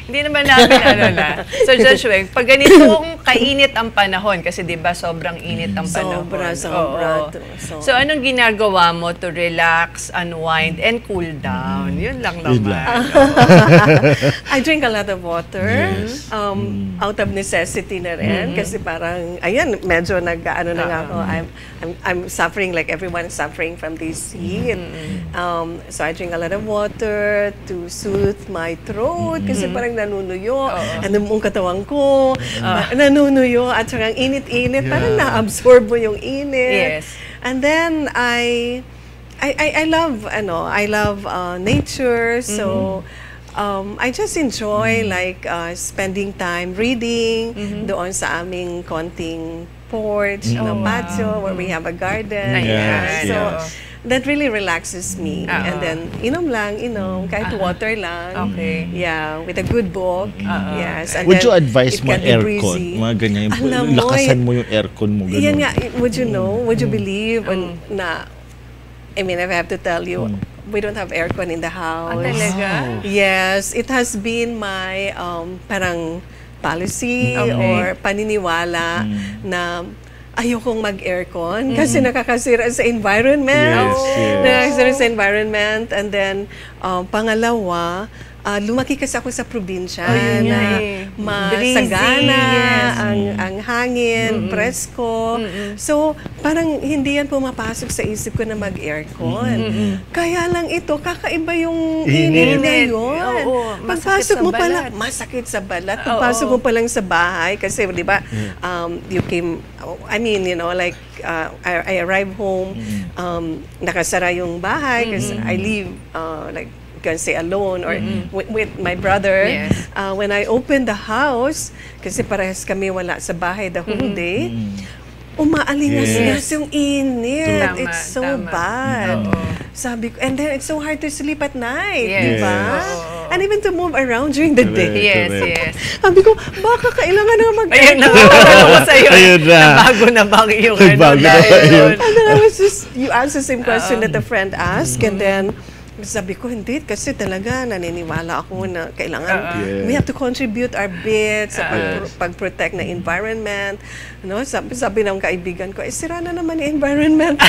Hindi naman namin So Judge Weng, pag ganitong kainit ang panahon, kasi di ba sobrang init ang panahon. Sobra. So anong ginagawa mo to relax, unwind, and cool down? Yun lang naman. I drink a lot of water. Yes. Out of necessity na rin. Kasi parang, ayan, medyo nag-ano na nga ako. I'm suffering like everyone is suffering from this heat. So I drink a lot of water to soothe my throat. Kasi parang nanunuyo. Ano mong katawan ko. Nanunuyo. At saka ang init-init. Parang na-absorb mo yung init. Yes. And then I love nature, so I just enjoy like spending time reading doon sa aming konting porch, patio where we have a garden. That really relaxes me. And then inom lang, kahit water lang. Okay. Yeah, with a good book. Yes. And would you advise mo aircon? Mga ganyan, lakasan mo yung aircon mo. Ganun. Yan nga, would you believe na, I mean, if I have to tell you, we don't have aircon in the house. Talaga? Yes, it has been my parang policy or paniniwala na ayokong mag-aircon kasi nakakasira sa environment. Nakakasira sa environment. And then, pangalawa, lumaki kasi ako sa probinsya na masagana ang hangin, presko. So, parang hindi yan pumapasok sa isip ko na mag-aircon. Kaya lang ito, kakaiba yung init na yun. Pagpasok mo pa lang, masakit sa balat. Pagpasok mo pa lang sa bahay, kasi di ba, you came, I mean, like, I arrive home, nakasara yung bahay kasi I live, like, can say alone or with my brother. Yes. When I opened the house, kasi parehas kami wala sa bahay the whole day, umaalingas-ngas yung init. It's so bad. Sabi ko, and then it's so hard to sleep at night, di ba? And even to move around during the day. Yes. Sabi ko, baka kailangan na Ayun na, ayun na. Nabago na bang yung And then I was just, you asked the same question that a friend asked, and then Sabi ko, hindi. Kasi talaga naniniwala ako na kailangan we have to contribute our bit sa pag-protect na environment. No? Sabi ng kaibigan ko, sira na naman yung environment.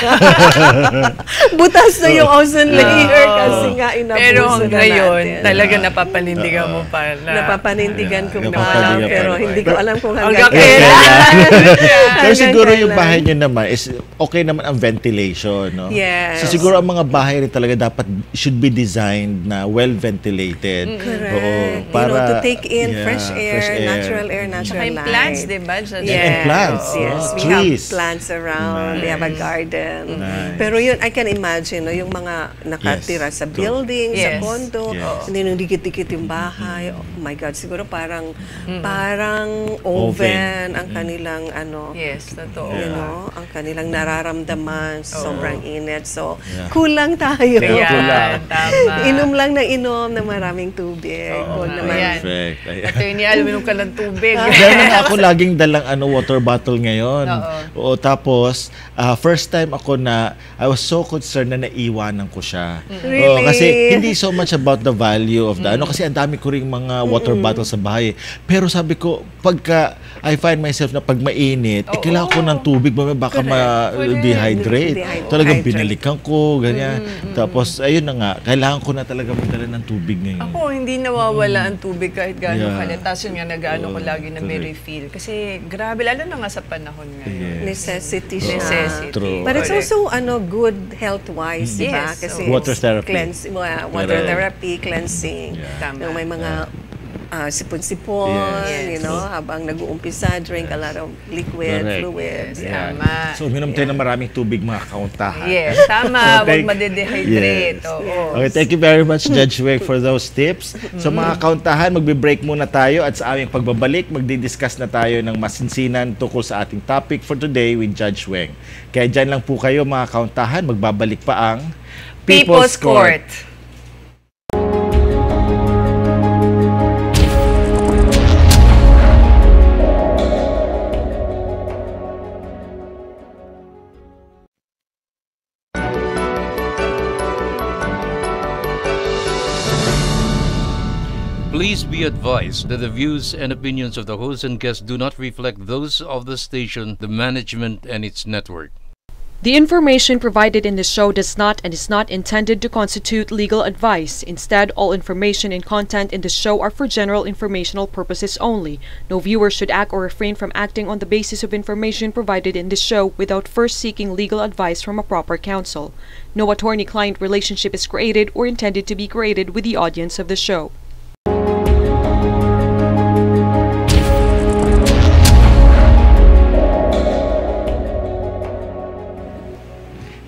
Butas na yung ozone layer kasi nga inabuso pero na ngayon, natin. talaga napapanindigan mo pa na. Napapanindigan ko na Napapanindigan pero pa. hindi ko alam kung Hanggang hanggang Pero Hanggang siguro yung kailan. bahay nyo naman is okay naman ang ventilation, no? Yes. So siguro ang mga bahay rin talaga dapat should be designed na well ventilated. Correct. Oo, To take in fresh air, natural Tsaka light. yung plants, di ba? And plants. Yes, we Trees. have plants around. We have a garden. Nice. Pero yun, I can imagine, no, yung mga nakatira sa building, sa Yes. condo, Yes. hindi nung dikit-dikit yung bahay. Oh my God, siguro parang oven ang kanilang Yes, totoo. you know, ang kanilang nararamdaman, sobrang init. So, Yeah. kulang tayo. Ayan, tama. Inom lang ng inom ng maraming tubig. Huwag naman. Ayan. Perfect. Ayan. Attorney Al, uminom ka ng tubig. Ganun ako laging dalang water bottle ngayon. Oo, tapos first time ako na I was so concerned na naiwanan ko siya. Really? Oo, kasi hindi so much about the value of the kasi ang dami ko ring mga water bottle sa bahay. Pero sabi ko, pagka I find myself na pag mainit, kailangan ko ng tubig, baka ma-dehydrate. Talagang binalikan ko, ganyan. Tapos ayun na nga, kailangan ko na talaga magdala ng tubig ngayon. Ako, hindi nawawala ang tubig kahit gaano Yeah. kalit. Tapos yun nga, nag-ano ko lagi na may refill. Kasi grabe, lalo na nga sa panahon ngayon. Necessity siya. Necessity. True. But it's also good health-wise, di ba? Yes, Kasi Water therapy. water Correct. therapy, cleansing. Tama. Yung may mga sipon-sipon, Yes. you know, habang nag-uumpisa, drink a lot of liquid, Correct. fluids. Yeah. Tama. So, uminom tayo ng maraming tubig, mga kauntahan. Yes, tama. Huwag madedehydrate. Yes. Oo. Okay, thank you very much, Judge Weng, for those tips. So mga kauntahan, magbe-break muna tayo at sa aming pagbabalik, magdi-discuss na tayo ng masinsinan tungkol sa ating topic for today with Judge Weng. Kaya dyan lang po kayo, mga kauntahan, magbabalik pa ang People's Court. Please be advised that the views and opinions of the host and guests do not reflect those of the station, the management, and its network. The information provided in this show does not and is not intended to constitute legal advice. Instead, all information and content in this show are for general informational purposes only. No viewer should act or refrain from acting on the basis of information provided in this show without first seeking legal advice from a proper counsel. No attorney-client relationship is created or intended to be created with the audience of the show.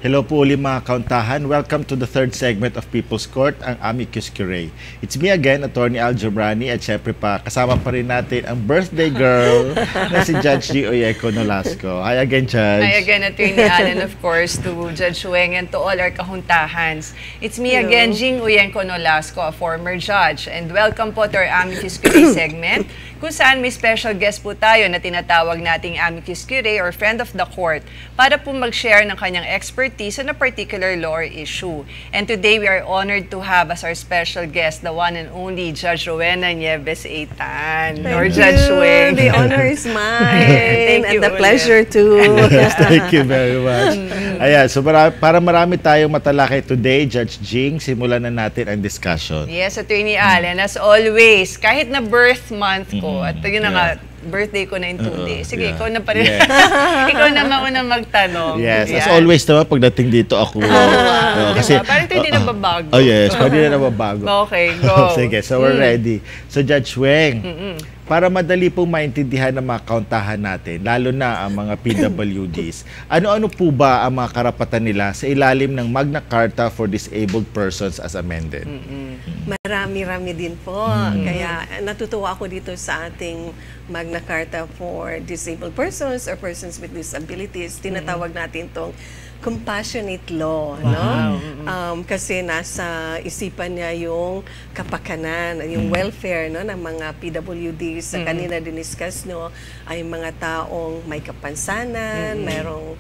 Hello po ulit mga kauntahan. Welcome to the third segment of People's Court, ang Amicus Curiae. It's me again, Attorney Al Jobrani, at syempre pa, kasama pa rin natin ang birthday girl na si Judge G. Oyeko Nolasco. Hi again, Judge. Hi again, Attorney Al, and of course to Judge Weng and to all our kahuntahans. It's me again, Jing Uyenko Nolasco, a former judge. And welcome po to our Amicus Curiae segment, kung saan may special guest po tayo na tinatawag nating Amicus Curiae or Friend of the Court para po mag-share ng kanyang expertise on a particular law or issue. And today we are honored to have as our special guest the one and only Judge Rowena Nieves Eitan, or Judge Weng. The honor is mine. Thank and you the ulit. pleasure too. Yes, thank you very much. Ayan, so para marami tayong matalakay today, Judge Jing, simulan na natin ang discussion. Yes, Attorney Al, and as always, kahit na birth month ko, at yun na nga, birthday ko na in 2 days. Sige, ikaw na pa rin. Yes. Ikaw na mauna magtanong. Yes, as Yan. always naman, pagdating dito ako. Kasi, Diba? Parang ito hindi na babago. Oh yes, pwede na nababago. Okay, go. Sige, so we're ready. So Judge Weng, para madali pong maintindihan ng mga kauntahan natin, lalo na ang mga PWDs, ano-ano po ba ang mga karapatan nila sa ilalim ng Magna Carta for Disabled Persons as amended? Marami-rami din po. Kaya natutuwa ako dito sa ating Magna Carta for Disabled Persons or Persons with Disabilities. Tinatawag natin itong compassionate law, no? Kasi nasa isipan niya yung kapakanan, yung welfare, no, ng mga PWDs. Sa kanina diniscuss, no, ay mga taong may kapansanan, mayroong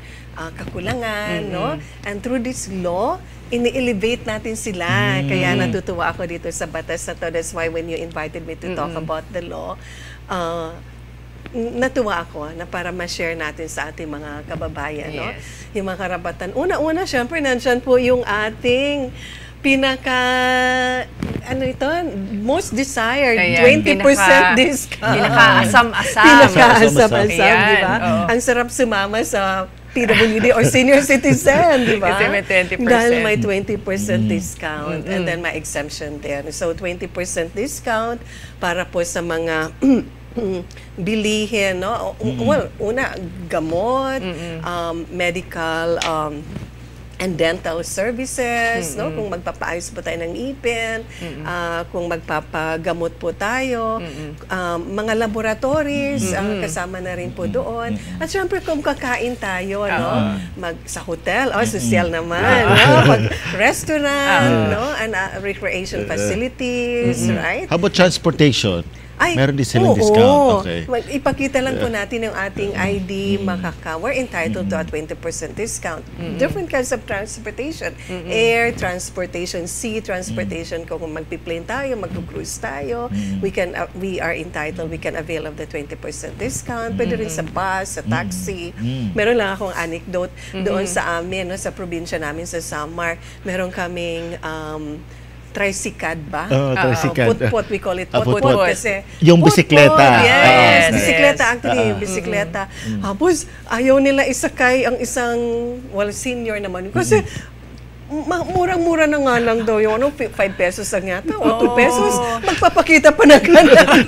kakulangan, no? And through this law, ini-elevate natin sila. Kaya natutuwa ako dito sa batas na to. That's why when you invited me to talk about the law, natuwa ako na para ma-share natin sa ating mga kababayan, no? Yung mga karapatan. Una-una, syempre, nandyan po yung ating most desired, 20% discount. Pinaka-asam-asam. Pinaka-asam-asam, di ba? Ang sarap sumama sa PWD or senior citizen, di ba? Kasi may 20%. Dahil may 20% discount and then may exemption din. So, 20% discount para po sa mga bilihin, no? Well, una, gamot, medical, and dental services, no? Kung magpapaayos po tayo ng ipin, kung magpapagamot po tayo, mga laboratories, kasama na rin po doon. At syempre, kung kakain tayo, no? Sa hotel, social naman, no? Restaurant, no? And recreation facilities, right? How about transportation? Meron din silang discount. Okay. Ipakita lang po natin yung ating ID, we're entitled to a 20% discount. Different kinds of transportation. Air, transportation, sea, transportation. Kung magpi-plane tayo, mag-cruise tayo, we are entitled, we can avail of the 20% discount. Pwede rin sa bus, sa taxi. Meron lang akong anecdote doon sa amin, no, sa probinsya namin sa Samar. Meron kaming tricycad ba? Tricycad. Put-put, we call it put-put. Kasi yung bisikleta. Yes, bisikleta actually, bisikleta. Tapos, ayaw nila isakay ang isang, senior naman. Kasi, murang-mura na nga lang daw yung 5 pesos ang yata o 2 pesos. Magpapakita pa na gano'n.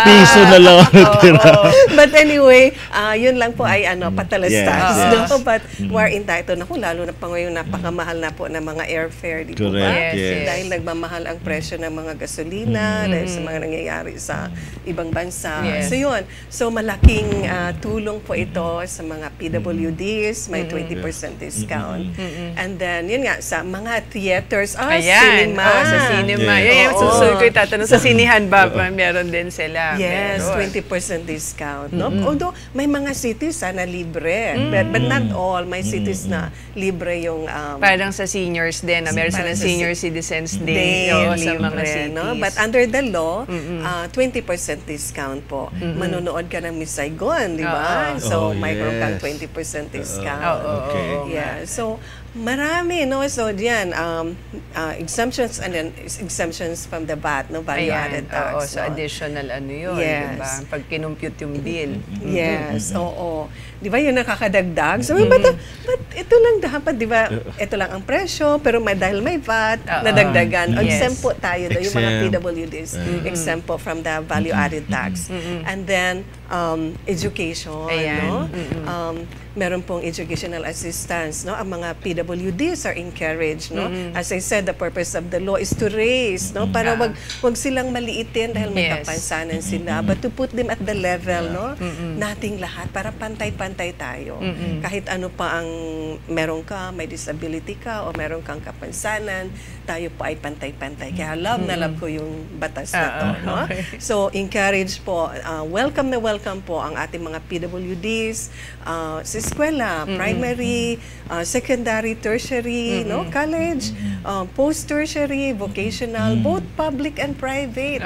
Piso na lang natira. But anyway, yun lang po ay patalastas. No? But we're entitled na lalo na pa ngayon napakamahal na po ng mga airfare. Di po ba? Dahil nagmamahal ang presyo ng mga gasolina, dahil sa mga nangyayari sa ibang bansa. So yun. So malaking tulong po ito sa mga PWDs, may 20% discount. And then, yun nga, sa mga theaters, cinema. Sa cinema. Yan yung susunod ko itatanong. Sa sinihan ba, meron din sila? Yes, 20% discount. No? Although, may mga cities na libre. But not all. May cities na libre yung... parang sa seniors din. Meron silang senior citizens day sa mga cities. No? But under the law, 20% discount po. Manonood ka ng Miss Saigon, di ba? So, mayroon kang 20% discount. Yeah. So, marami, no? So, diyan, exemptions and then exemptions from the VAT, no? Value-added tax. So, additional yun, diba? Pag kinumpute yung bill. Yes, oo. Di ba yun nakakadagdag? So, but ito lang dapat, di ba? Ito lang ang presyo, pero dahil may VAT, nadagdagan. Exempt po tayo, yung mga PWDs. Exempt po from the value-added tax. And then, education, no? Meron pong educational assistance, no? Ang mga PWDs are encouraged, no? As I said, the purpose of the law is to raise, no? Para wag silang maliitin dahil may kapansanan sila, but to put them at the level, no? Nating lahat para pantay-pantay tayo. Kahit ano pa ang meron ka, may disability ka o meron kang kapansanan, tayo po ay pantay-pantay. Kaya love na love ko yung batas na to, no? So encourage po, welcome na welcome po ang ating mga PWDs sa eskwela, primary, secondary, tertiary, no, college, post-tertiary, vocational, both public and private.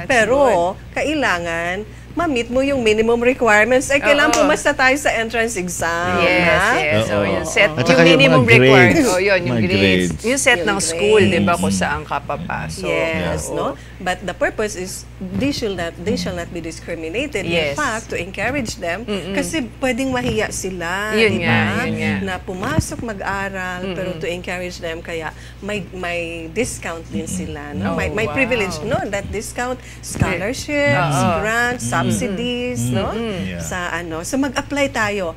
Pero kailangan ma-meet mo yung minimum requirements. Kailangan pumasa tayo sa entrance exam. Yes. So, yung set, yung minimum requirements. Yung grades. Yung set ng school, di ba, kung saan ka papasok. Yes, no? But the purpose is, they shall not be discriminated. In fact, to encourage them, kasi pwedeng mahiya sila, di ba? Na pumasok mag-aral, pero to encourage them, kaya may discount din sila, no? May privilege, no? That discount, scholarships, grants, subsidies, no? So mag-apply tayo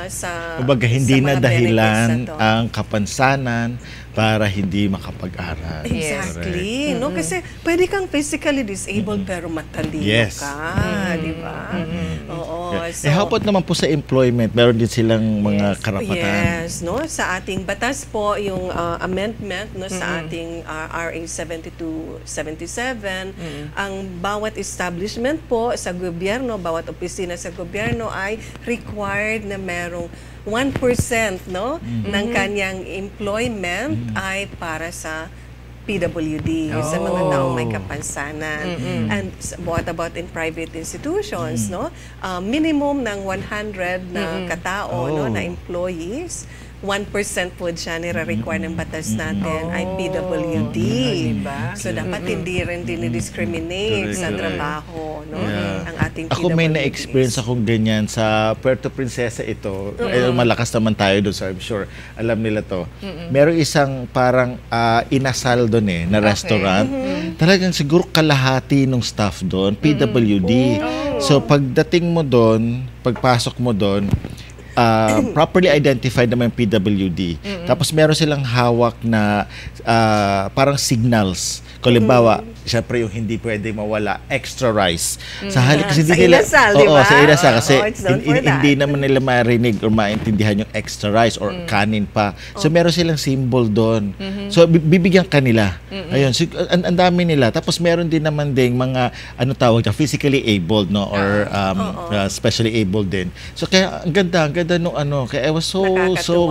sa kumbaga hindi na dahilan ang kapansanan para hindi makapag-aral. Exactly. No? Kasi pwede kang physically disabled pero matalino ka. Di ba? Oo. So, how about naman po sa employment? Meron din silang mga karapatan. Yes. No? Sa ating batas po, yung amendment no, sa ating RA 7277, ang bawat establishment po sa gobyerno, bawat opisina sa gobyerno ay required na merong 1% no, ng kanyang employment ay para sa PWD, sa mga taong may kapansanan. And what about in private institutions? No? Minimum ng 100 na katao no, na employees, 1% po siya nire-require ng batas natin ay PWD. So, dapat hindi rin dinidiscriminate sa trabaho no? ang ating PWD. Ako may na-experience akong ganyan sa Puerto Princesa ito. Malakas naman tayo doon, so I'm sure alam nila to. Meron isang parang inasal doon na restaurant. Talagang siguro kalahati ng staff doon, PWD. So, pagdating mo doon, pagpasok mo doon, properly identified naman yung PWD. Tapos meron silang hawak na parang signals. Kung halimbawa, syempre yung hindi pwede mawala, extra rice. Sa halip kasi sa nila, inasal, di ba? sa inasal kasi hindi hindi naman nila marinig or maintindihan yung extra rice or kanin pa. So meron silang symbol doon. So bibigyan kanila. Ayun, so, ang dami nila. Tapos meron din naman ding mga ano tawag niya, physically abled no or specially abled din. So kaya ang ganda nung ano, kaya I was so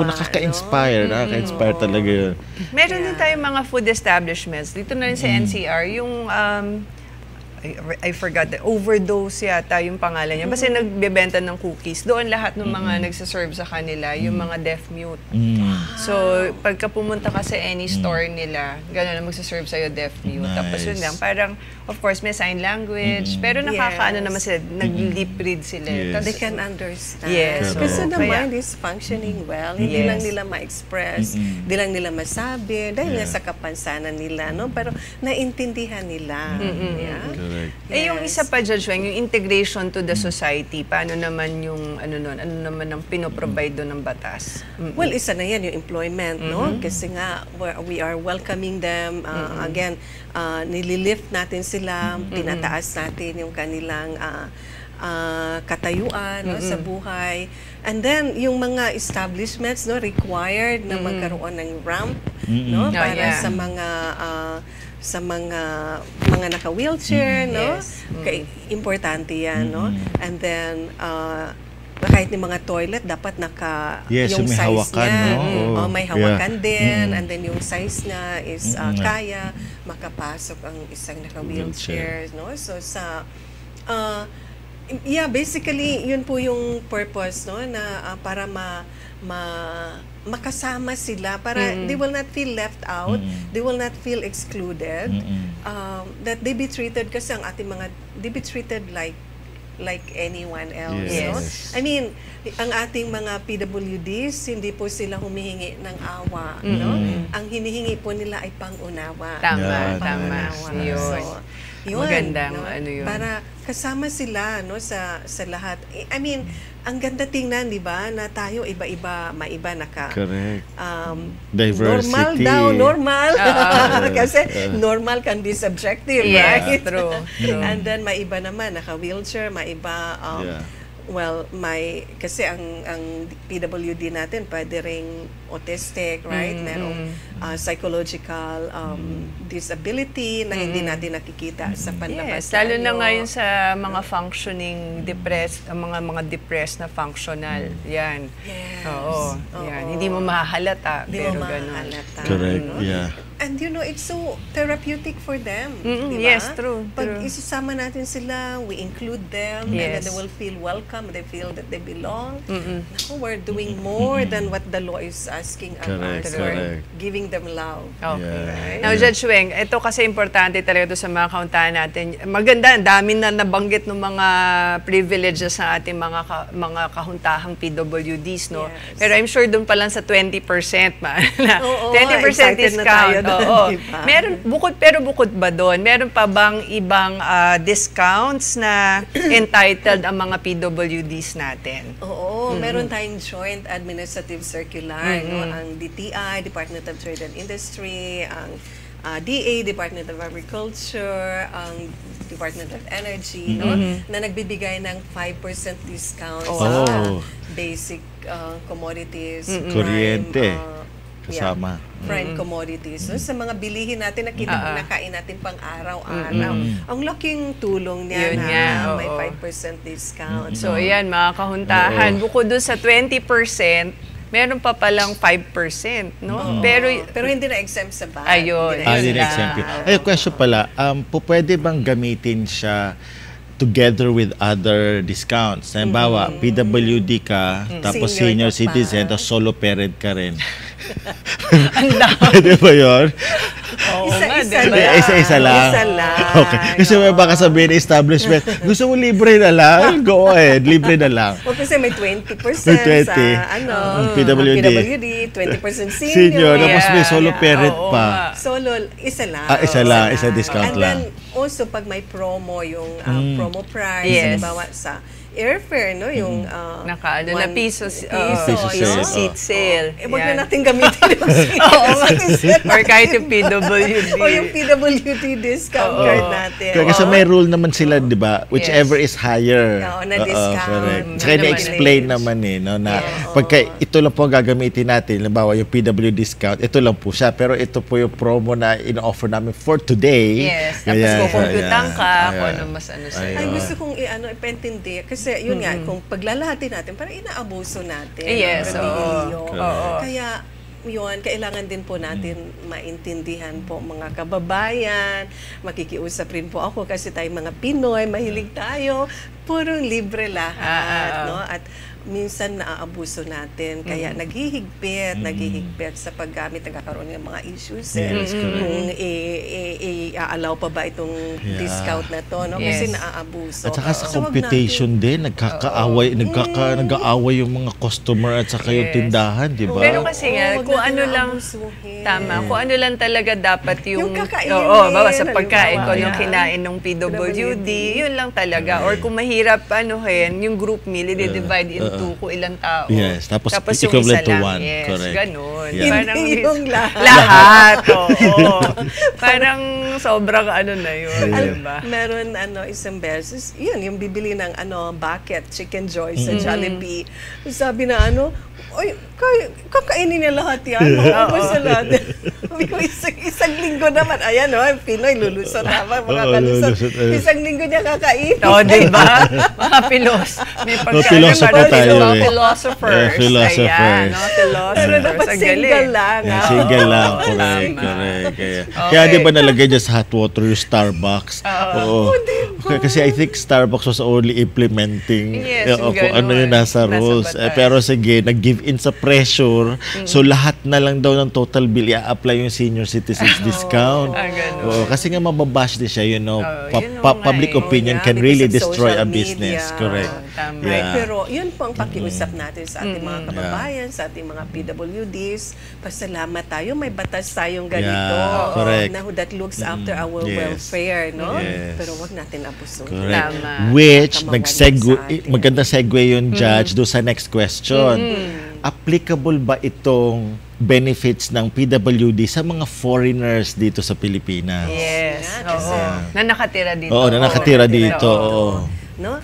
nakaka-inspire, nakaka-inspire talaga yun. Meron din tayong mga food establishments dito na rin sa NCR, yung I forgot, overdose yata yung pangalan niya. Kasi nagbebenta ng cookies. Doon lahat ng mga nagsaserve sa kanila, yung mga deaf-mute. So, pagka pumunta ka sa any store nila, gano'n na magsaserve sa'yo deaf-mute. Tapos yun lang, parang, of course, may sign language. Pero nakakaano naman sila, nag-lip read sila. They can understand. Yes. Kasi the mind is functioning well. Hindi lang nila ma-express, hindi lang nila masabi, dahil sa kapansanan nila, no? Pero naintindihan nila. Yung isa pa, Judge Weng, yung integration to the society, paano naman yung, ano naman ang pinoprovide doon ng batas? Well, isa na yan, yung employment, no? Kasi nga, we are welcoming them. Again, nililift natin sila, tinataas natin yung kanilang katayuan no, sa buhay. And then, yung mga establishments, no, required na magkaroon ng ramp, no? Para sa mga naka-wheelchair, no? Okay, importante yan, no? And then, kahit yung mga toilet, dapat yung may size hawakan, niya. no? May hawakan din. And then, yung size niya is kaya makapasok ang isang naka-wheelchair, no? So, basically, yun po yung purpose, no? Na para makasama sila para they will not feel left out, they will not feel excluded, that they be treated kasi ang ating mga, they be treated like anyone else. No? I mean, ang ating mga PWDs, hindi po sila humihingi ng awa. No? Ang hinihingi po nila ay pang-unawa. Tama. Yun, magandang no? Yun. Para kasama sila no sa lahat. I mean, ang ganda tingnan, di ba, na tayo iba-iba, maiba Correct. Diversity. Normal. Kasi normal can be subjective, right? True. And then maiba naman, naka-wheelchair, maiba, kasi ang PWD natin pwede ring autistic, right? Merong psychological disability na hindi natin nakikita sa panlabas. Lalo na ngayon sa mga functioning depressed, mga depressed na functional. Yan. Oo. Yan. Hindi mo mahahalata. Pero gano'n. Correct. And it's so therapeutic for them. Diba? Yes, true. Pag isasama natin sila, we include them, and then they will feel welcome, they feel that they belong. Naku, we're doing more than what the law is asking of us. We're giving them love. Okay. Right? Now, Judge Weng, ito kasi importante talaga ito sa mga kauntahan natin. Maganda, dami na nabanggit ng mga privileges sa ating mga kahuntahang PWDs, no? Pero I'm sure doon pa lang sa 20%, 20% discount. Oo. Diba? Bukod ba doon, meron pa bang ibang discounts na entitled ang mga PWDs natin? Oo, meron tayong joint administrative circular, no? Ang DTI, Department of Trade and Industry, ang DA, Department of Agriculture, ang Department of Energy, no? Na nagbibigay ng 5% discount sa basic commodities. Kuryente. Kasama. Prime commodities. So, sa mga bilihin natin na kinakain natin pang araw-araw. Ang laking tulong niya Yun na nga, may 5% discount. So, ayan mga kahuntahan. Bukod doon sa 20%, meron pa palang 5%, no? Pero hindi na exempt sa VAT. Ayun. Hindi na exempt. Ay, question pala, pwede bang gamitin siya together with other discounts? Halimbawa, PWD ka, tapos senior Senior ka pa. citizen, tapos solo parent ka rin. Ang dami. Pwede ba yun? Oo nga, Isa-isa diba? lang. Isa-isa lang. Isa lang. Okay. Kasi may baka sabihin establishment, gusto mo libre na lang? Go ahead, libre na lang. O kasi may 20% May 20. sa PWD. PWD, 20% senior. Tapos may solo parent Oo pa. nga. Solo, isa lang. Isa lang, isa discount And lang. then, also, pag may promo, yung promo price, Yes. halimbawa sa airfare, no? Yung Nakaano na pisos, Piso yung sale. seat sale. Huwag Yan. na natin gamitin yung Or kahit yung PWD. o yung PWD discount card natin. Kasi may rule naman sila, di ba? Whichever is higher. Oo, na discount. Correct. Mm. Saka na-explain naman no, na pagka ito lang po ang gagamitin natin, halimbawa yung PW discount, ito lang po siya. Pero ito po yung promo na in-offer namin for today. Yes. Tapos kukumputan ka kung ano mas ano sa'yo. Ay, gusto kong ipaintindi. Kasi yun nga, kung paglalahatin natin, parang inaabuso natin. Yes, ang pribileyo. oo. Kaya, yun, kailangan din po natin maintindihan po mga kababayan. Makikiusap rin po ako kasi tayo mga Pinoy, mahilig tayo. Puro libre lahat, no? At minsan naaabuso natin. Kaya naghihigpit sa paggamit, nagkakaroon ng mga issues. Yes, correct. Kung i-allow pa ba itong discount na to, no? Yes. Kasi naaabuso. At saka sa So, wag competition din, nag-aaway yung mga customer at saka yung tindahan, di ba? Pero kasi nga, wag kung natin ano lang, aabusuhin. tama, kung ano lang talaga dapat yung, Yung kakainin, bawa sa pagkain ko, yung halimbawa, kinain ng PWD, yun lang talaga. Or kung mahirap, yung group meal, i-divide into kung ilang tao. Yes, tapos yung equivalent isa to lang. one. Yes, Correct. ganun. Yeah. Parang Hindi yung lahat. Lahat, oo. Parang sobrang ano na yun, diba? Meron isang beses, yun, yung bibili ng bucket, Chicken Joy sa Jollibee. Sabi na oy, kakainin niya lahat yan. Maubos na lahat. Sabi ko, isang linggo naman. Ayan, Pinoy, lulusot naman. Mga kalusot. Isang linggo niya kakainin. Oo, diba? Mga pilos. May philosopher tayo eh. Philosophers. Philosophers. Ayan, philosophers. Pero dapat Ang single galing. lang. Yeah, single lang. Correct. Kaya di ba nalagay dyan sa hot water yung Starbucks? Oo. Kasi I think Starbucks was only implementing Yes, kung ano yung nasa rules. batas. Pero sige, nag-give in sa pressure. So lahat na lang daw ng total bill i-apply yung senior citizens discount. ganun. Oo, kasi nga mababash din siya, yun nga public eh. opinion Yeah, can because really of destroy social a business. media. Correct. Tama. Right, Yeah. pero yun po ang pakiusap natin sa ating mga kababayan, sa ating mga PWDs. Pasalamat tayo, may batas tayong ganito. Yeah, correct. Na that looks after our Yes. welfare, no? Yes. Pero wag natin abusuhin. Correct. Tama. Which, Kakamawala sa atin. maganda segue yung judge do sa next question. Applicable ba itong benefits ng PWD sa mga foreigners dito sa Pilipinas? Yes. Yan, Oo. kasi- Na nakatira dito. Oo, na nakatira dito. Oo. No?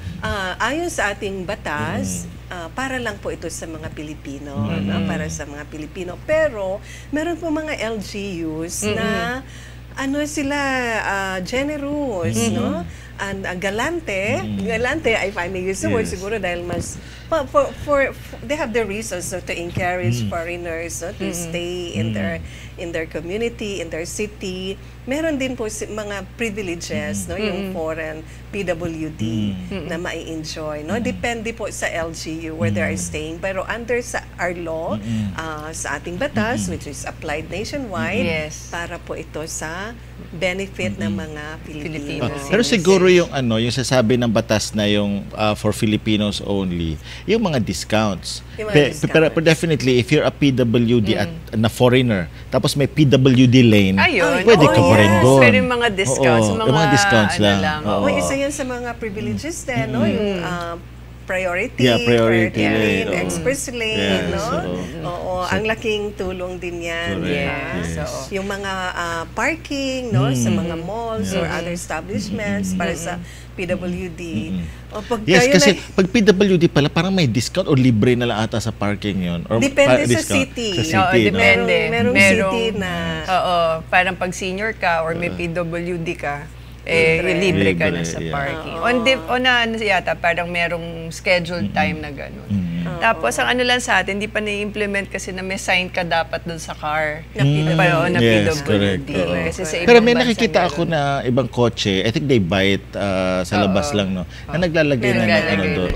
Ayon sa ating batas, para lang po ito sa mga Pilipino, no? Para sa mga Pilipino. Pero meron po mga LGUs na sila generous, no? And galante, if I may use the word, Yes. siguro dahil mas they have the reasons to encourage foreigners to stay in their community, in their city. Meron din po mga privileges, no, yung foreign PWD na mai-enjoy. No? Depende po sa LGU where they are staying. Pero under sa our law, sa ating batas, which is applied nationwide, para po ito sa benefit ng mga Pilipino. Pero siguro yung yung sasabi ng batas na yung for Filipinos only, yung mga discounts. Pero definitely, if you're a PWD na foreigner, tapos may PWD lane, pwede ka pa rin doon. Pero yung mga discounts, mga discounts lang. Isa yan sa mga privileges din, no? Yung priority lane, express lane, no? Ang laking tulong din yan. Yung mga parking, no? Sa mga malls or other establishments para sa PWD. Kasi pag PWD pala, parang may discount o libre na lang ata sa parking yun. Or depende sa city. Depende. Merong city na... parang pag senior ka or may PWD ka, libre ka na sa parking. Yata, parang merong scheduled time na gano'n. Tapos, ang ano lang sa atin, hindi pa na-implement kasi na may sign ka dapat doon sa car. Na PWD. Pero may nakikita ako na ibang kotse, I think they buy it sa labas lang, no? Na naglalagay na doon.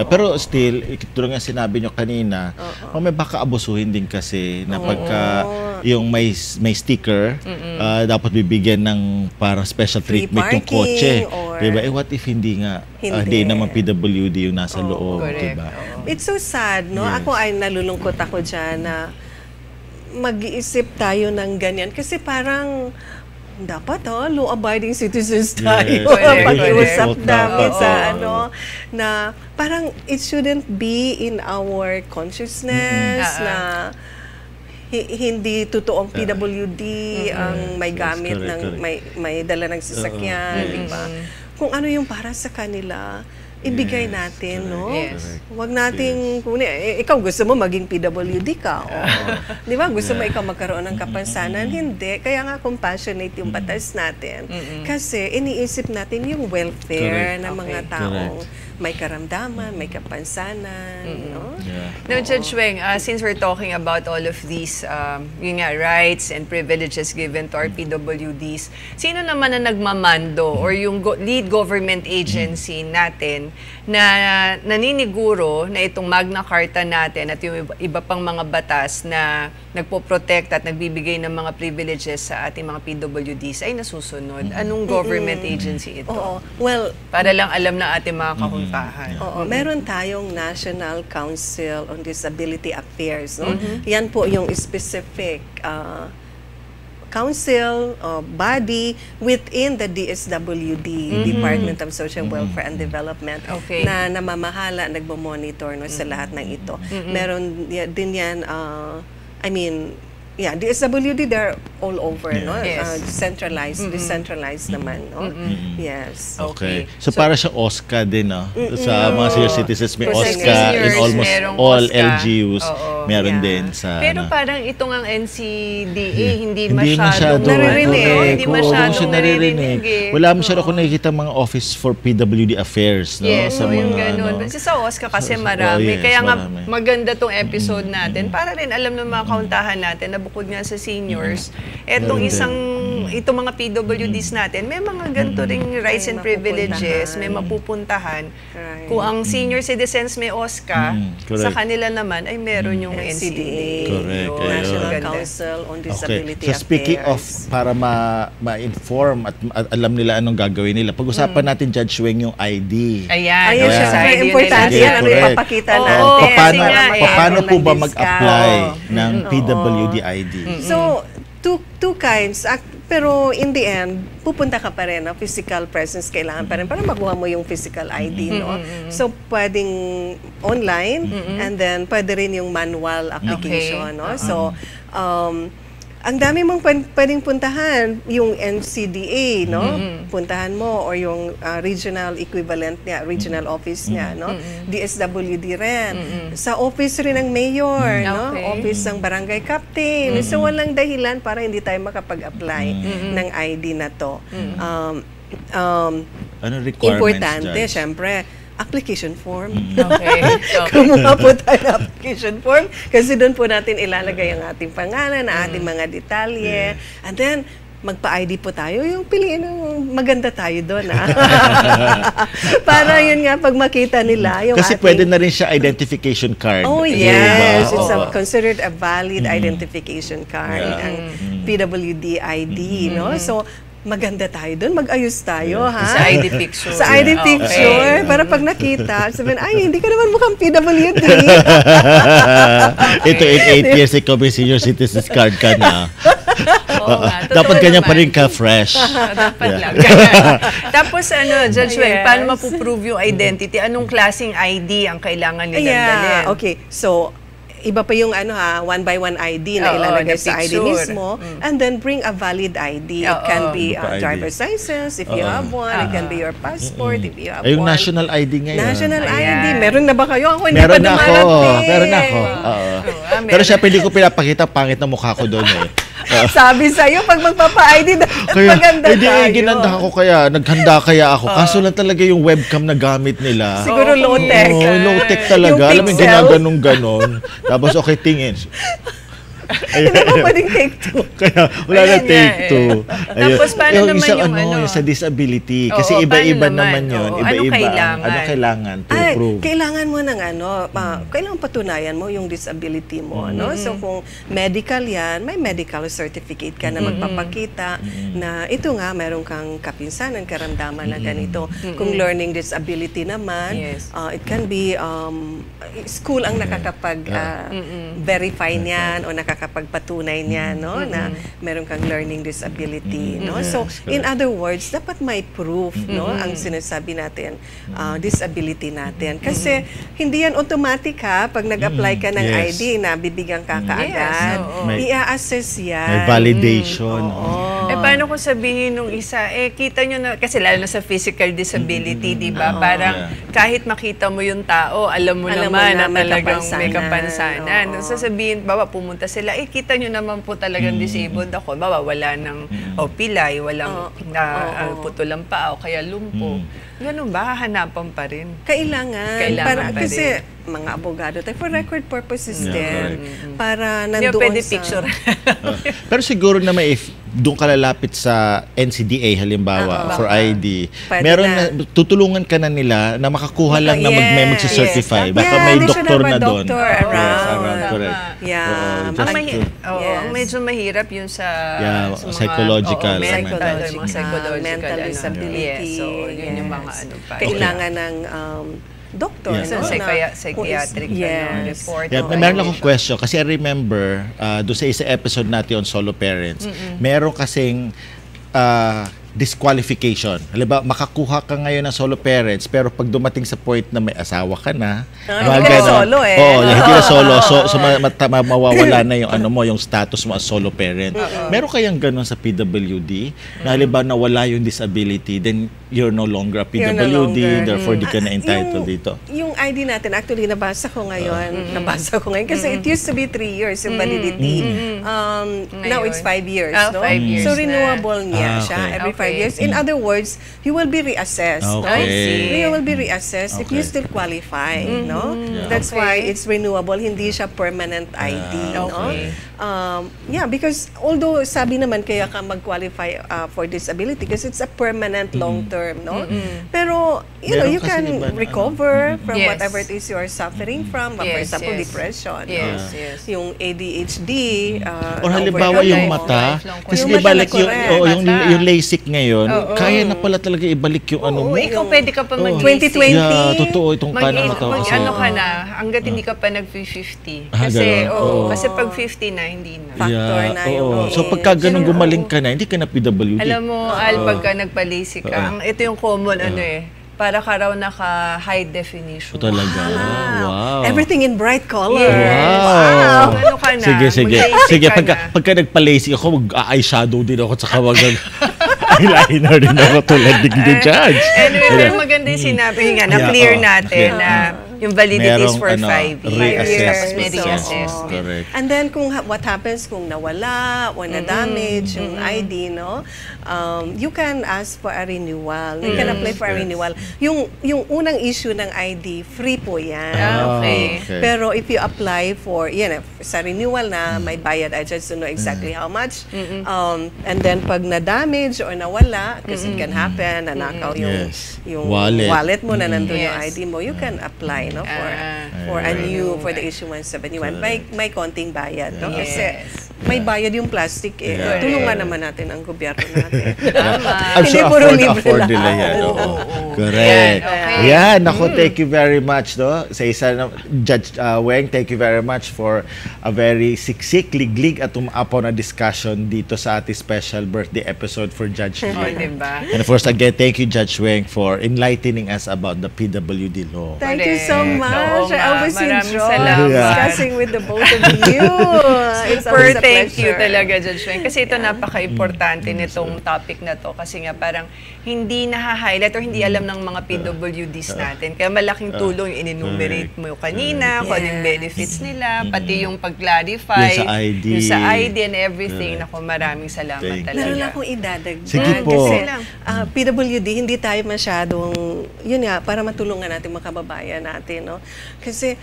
Pero still, tulad nga sinabi nyo kanina, may baka abusuhin din kasi na pagka yung may sticker, dapat bibigyan ng parang special treatment yung kotse. Diba? What if hindi nga, hindi naman PWD yung nasa loob, diba? It's so sad, no? Ako ay nalulungkot ako dyan na mag-iisip tayo ng ganyan. Kasi parang, dapat law-abiding citizens tayo. Pag-iusap namin sa na parang it shouldn't be in our consciousness na hindi totoong PWD ang may gamit ng may dala ng sasakyan, di ba? Kung ano yung para sa kanila, ibigay natin, no? Huwag nating kunin. Ikaw gusto mo maging PWD ka. Di ba? Gusto mo ikaw magkaroon ng kapansanan? Hindi. Kaya nga compassionate yung batas natin. Kasi iniisip natin yung welfare ng mga taong may karamdaman, may kapansanan, no? Now, Judge Weng, since we're talking about all of these rights and privileges given to our PWDs, sino naman na nagmamando or yung lead government agency natin na naniniguro na itong Magna Carta natin at yung iba pang mga batas na nagpo-protect at nagbibigay ng mga privileges sa ating mga PWDs ay nasusunod? Anong government agency ito? Well, para lang alam na ating mga kakuntahan. Meron tayong National Council on Disability Affairs. No? Yan po yung specific council body within the DSWD, Department of Social Welfare and Development, na namamahala, nagmo-monitor sa lahat ng ito. Meron din yan, DSWD, they're all over, no? Decentralized naman, no? Yes. Okay. So para siya OSCA din, no? Sa mga senior citizens, may OSCA in almost all LGUs. Meron din sa... Pero parang itong ang NCDA, hindi masyadong naririnig. Hindi masyadong naririnig. Wala masyado ako nakikita mga office for PWD affairs, no? Yes, yung ganun. Sa OSCA kasi marami. Kaya nga maganda tong episode natin para rin alam ng mga kauntahan natin na bukod nga sa seniors, itong mga PWDs natin, may mga ganito ring rights and privileges, may mapupuntahan. Kung ang senior citizens may OSCA, sa kanila naman ay meron yung NCDA. National Council on Disability Affairs. So speaking of, para ma-inform at alam nila anong gagawin nila, pag-usapan natin, Judge Weng, yung ID. Ayun, syempre, importante yan. Ano ipapakita natin. Paano po ba mag-apply ng PWD ID? So, two kinds. Pero in the end, pupunta ka pa rin. Physical presence kailangan pa rin para makuha mo yung physical ID. No? So, pwedeng online and then pwede rin yung manual application. No? So, ang dami mong pwedeng puntahan, yung NCDA, no? Puntahan mo, or yung regional equivalent niya, regional office niya, no? DSWD rin. Sa office rin ng mayor, no? Office ng barangay captain. So, walang dahilan para hindi tayo makapag-apply ng ID na to. Ano requirements, importante, syempre, application form. Kumuha po tayo ng application form kasi doon po natin ilalagay ang ating pangalan, ang ating mga detalye. And then, magpa-ID po tayo, yung piliin maganda tayo doon. Para yun nga, pag makita nila, yung kasi pwede na rin siya identification card. Oh, yes. It's considered a valid identification card, ang PWD ID, no? So, maganda tayo doon, mag-ayos tayo, ha? Sa ID picture. Sa ID picture, para pag nakita, sabihin, ay, hindi ka naman mukhang PWD. Ito, in 8 years, ikaw may senior citizens card ka na. Dapat ganyan pa rin ka fresh. Dapat lang. Tapos Judge Weng, paano mapuprove yung identity? Anong klaseng ID ang kailangan nilang dalhin? Okay. So, iba pa yung 1 by 1 ID na ilalagay sa ID mismo, and then bring a valid ID. It can be driver's license if you have one. It can be your passport if you have one. Yung national ID ngayon. National ID. Meron na ba kayo? Ako hindi meron pa na ako. dumarating. Meron na ako. Pero syempre, hindi ko pinapakita, pangit na mukha ko doon eh. Sabi sa'yo, pag magpapa-ID, maganda tayo. Ginanda ko kaya, naghanda kaya ako. Kaso lang talaga yung webcam na gamit nila. Siguro low-tech. Low-tech talaga. Alam mo, ginaganong-ganon. Tapos, okay, tingin. Hindi mo pwedeng take 2. Kaya wala na take 2. Tapos paano naman yung sa disability. Kasi iba-iba naman yun. Iba-iba. Ano kailangan to prove? Kailangan mo ng kailangan patunayan mo yung disability mo. No? So kung medical yan, may medical certificate ka na magpapakita na ito nga, meron kang kapinsanan, karamdaman na ganito. Kung learning disability naman, it can be school ang nakakapag-verify niyan o nakakapagpatunay niya, no, na meron kang learning disability, no. So in other words, dapat may proof, no, ang sinasabi natin, disability natin, kasi hindi yan automatic, ha, pag nag-apply ka ng ID na bibigyan ka kaagad, i-assess yan, may validation. Paano kung sabihin nung isa, kita nyo na, kasi lalo na sa physical disability, di ba, parang kahit makita mo yung tao, alam mo naman na talagang may kapansanan. So sabihin, pumunta sila, kita nyo naman po talagang disabled ako. Wala ng pilay, walang putulang paa o kaya lumpo. Ganun ba? Hahanapan pa rin? Kailangan pa kasi rin. Mga abogado tayo, for record purposes din. Para nandoon pwede picture. Pero siguro na doon ka lalapit sa NCDA halimbawa for ID. Meron na, tutulungan ka na nila na makakuha lang na magsa-certify. Baka may doktor na doon. Correct. Ang medyo mahirap yun sa psychological. Mental disability. So, yun yung mga kailangan ng doctor, psychiatric report. Meron akong question kasi I remember doon sa isa episode natin on solo parents, meron kasing disqualification. Halimbawa, makakuha ka ngayon ng solo parents pero pag dumating sa point na may asawa ka na, hindi ka solo hindi ka solo. So mawawala na yung yung status mo as solo parent. Meron kayang ganun sa PWD? Na halimbawa nawala yung disability, then you're no longer a PWD, therefore di ka na entitled dito. Yung ID natin, actually nabasa ko ngayon kasi it used to be 3 years yung validity. Now it's 5 years. No? 5 years so renewable niya siya every 5 years. In other words, you will be reassessed. You will be reassessed if you still qualify. No? That's why it's renewable. Hindi siya permanent ID. No? Because although sabi naman kaya ka mag-qualify for disability because it's a permanent long-term. No? Pero, you can recover from whatever it is you are suffering from. For example, depression. Yung ADHD. Or halimbawa yung mata. Kasi diba like yung LASIK ngayon, kaya na pala talaga ibalik yung mo. Ikaw pwede ka pa mag-LASIK. 2020. Yeah, totoo itong kanang mata. Ano ka na, hanggat hindi ka pa nag-50. Kasi pag 50 na, hindi na. Factor na yung So pagka ganun gumaling ka na, hindi ka na PWD. Alam mo, pagka nag-LASIK ka, ito yung common para ka raw naka-high definition. Talaga? Wow. Everything in bright color. Wow. Ano ka na? Sige, pagka nagpa-LASIK ako, mag-eyeshadow din ako, tsaka eyeliner din ako tulad ni Judge. Anyway, maganda yung sinabi nga, na-clear natin na Yung validity is for 5 reassess. years. Tapos may reassess. Correct. And then what happens kung nawala or na-damage yung ID, no? You can ask for a renewal. You can apply for a renewal. Yung unang issue ng ID, free po yan. Okay. Pero if you apply for, sa renewal na may bayad, I just don't know exactly how much. And then pag na-damage or nawala, because it can happen, nanakaw yung wallet mo na nandun yung ID mo, you can apply, no, for the issuance of a new one. May konting bayad, no? Kasi may bayad yung plastic tulungan naman natin ang gobyerno natin. I'm sure afford nila yan. Correct. Yan, naku, thank you very much, no? Sa isa na, Judge Weng, thank you very much for a very siksik, liglig at umapaw na discussion dito sa ating special birthday episode for Judge Weng. Diba? And of course, again, thank you, Judge Weng, for enlightening us about the PWD law. Thank you so much. I always enjoy discussing with the both of you. It's always a thank you talaga, Judge Weng. Kasi ito napaka-importante nitong topic na to. Kasi nga parang hindi naha-highlight or hindi alam ng mga PWDs natin. Kaya malaking tulong yung in-enumerate mo kanina, kung ano yung benefits nila, pati yung pag-clarify, yung sa ID and everything. Naku, maraming salamat talaga. Meron lang akong idadagdag. Sige po. Kasi PWD, hindi tayo masyadong, yun nga, para matulungan natin mga kababayan natin, no? Kasi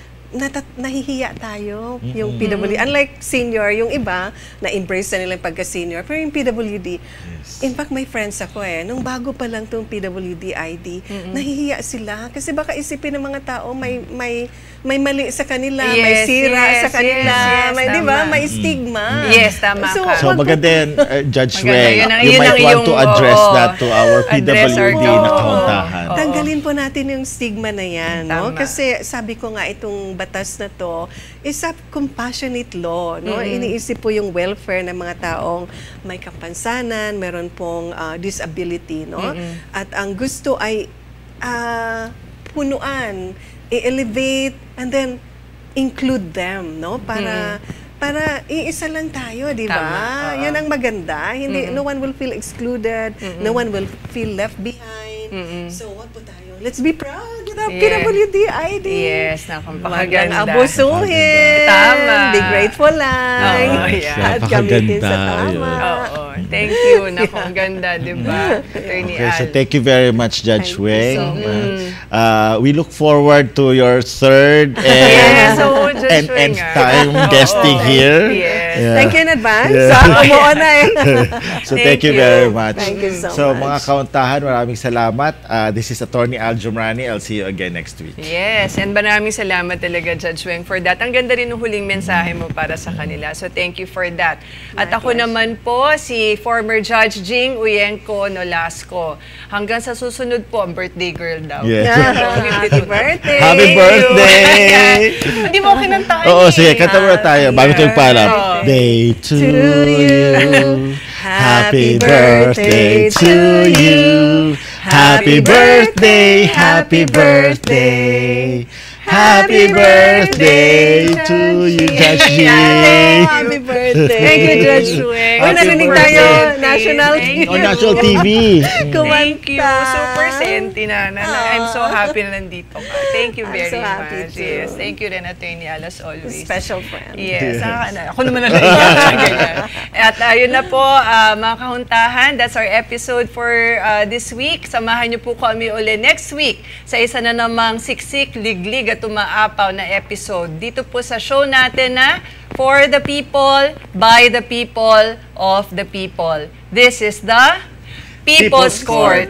nahihiya tayo yung PWD. Unlike senior, yung iba, na-embrace na nila yung pagka-senior. Pero yung PWD, in fact, may friends ako nung bago pa lang itong PWD ID, nahihiya sila. Kasi baka isipin ng mga tao, may mali sa kanila, may sira sa kanila, may, di ba, may stigma. Yes, tama ka. So, maganda yan, Judge Weng, you might want to address that to our PWD na kauntahan. Tanggalin po natin yung stigma na yan, no? Kasi sabi ko nga, itong batas na to is a compassionate law, no? Iniisip po yung welfare ng mga taong may kapansanan, meron pong disability, no? At ang gusto ay punuan, i-elevate, and then include them, no? Para iisa lang tayo, di ba? Yan ang maganda. Hindi, no one will feel excluded, no one will feel left behind. So, what po tayo? Let's be proud with our PWD ID. Yes, napakaganda. Huwag abusuhin. Tama. Be grateful lang. At gamitin sa tama. Thank you. Naku, ang ganda, di ba? Attorney Al. So thank you very much, Judge Weng. We look forward to your third and nth time guesting here. Thank you in advance. Umuo na So thank you very much. Thank you so much. So mga kauntahan, maraming salamat. This is Attorney Al Jumrani. I'll see you again next week. Yes, and maraming salamat talaga, Judge Weng, for that. Ang ganda rin ng huling mensahe mo para sa kanila. So thank you for that. At ako naman po, si former Judge Jing Uyenko Nolasco. Hanggang sa susunod po, ang birthday girl daw. Yes. Happy birthday! Happy birthday! Hindi mo kinantahan. Oo, sige, kanta muna tayo. Bago ito yung paalam. Day to you. Happy birthday to you. Happy birthday, happy birthday. Happy birthday to you, Judge Jing. Happy birthday. Thank you, Judge Weng. Narinig tayo, national TV. On national TV. Thank you. Super senti na. I'm so happy na nandito ka. Thank you very much. Yes. Thank you rin, Attorney Al, as always. Special friend. Yes. Ako naman na naiyak. At ayun na po, mga kahuntahan, that's our episode for this week. Samahan niyo po kami uli next week sa isa na namang siksik, liglig at umaapaw na episode dito po sa show natin na For the People, By the People, Of the People. This is the People's Court.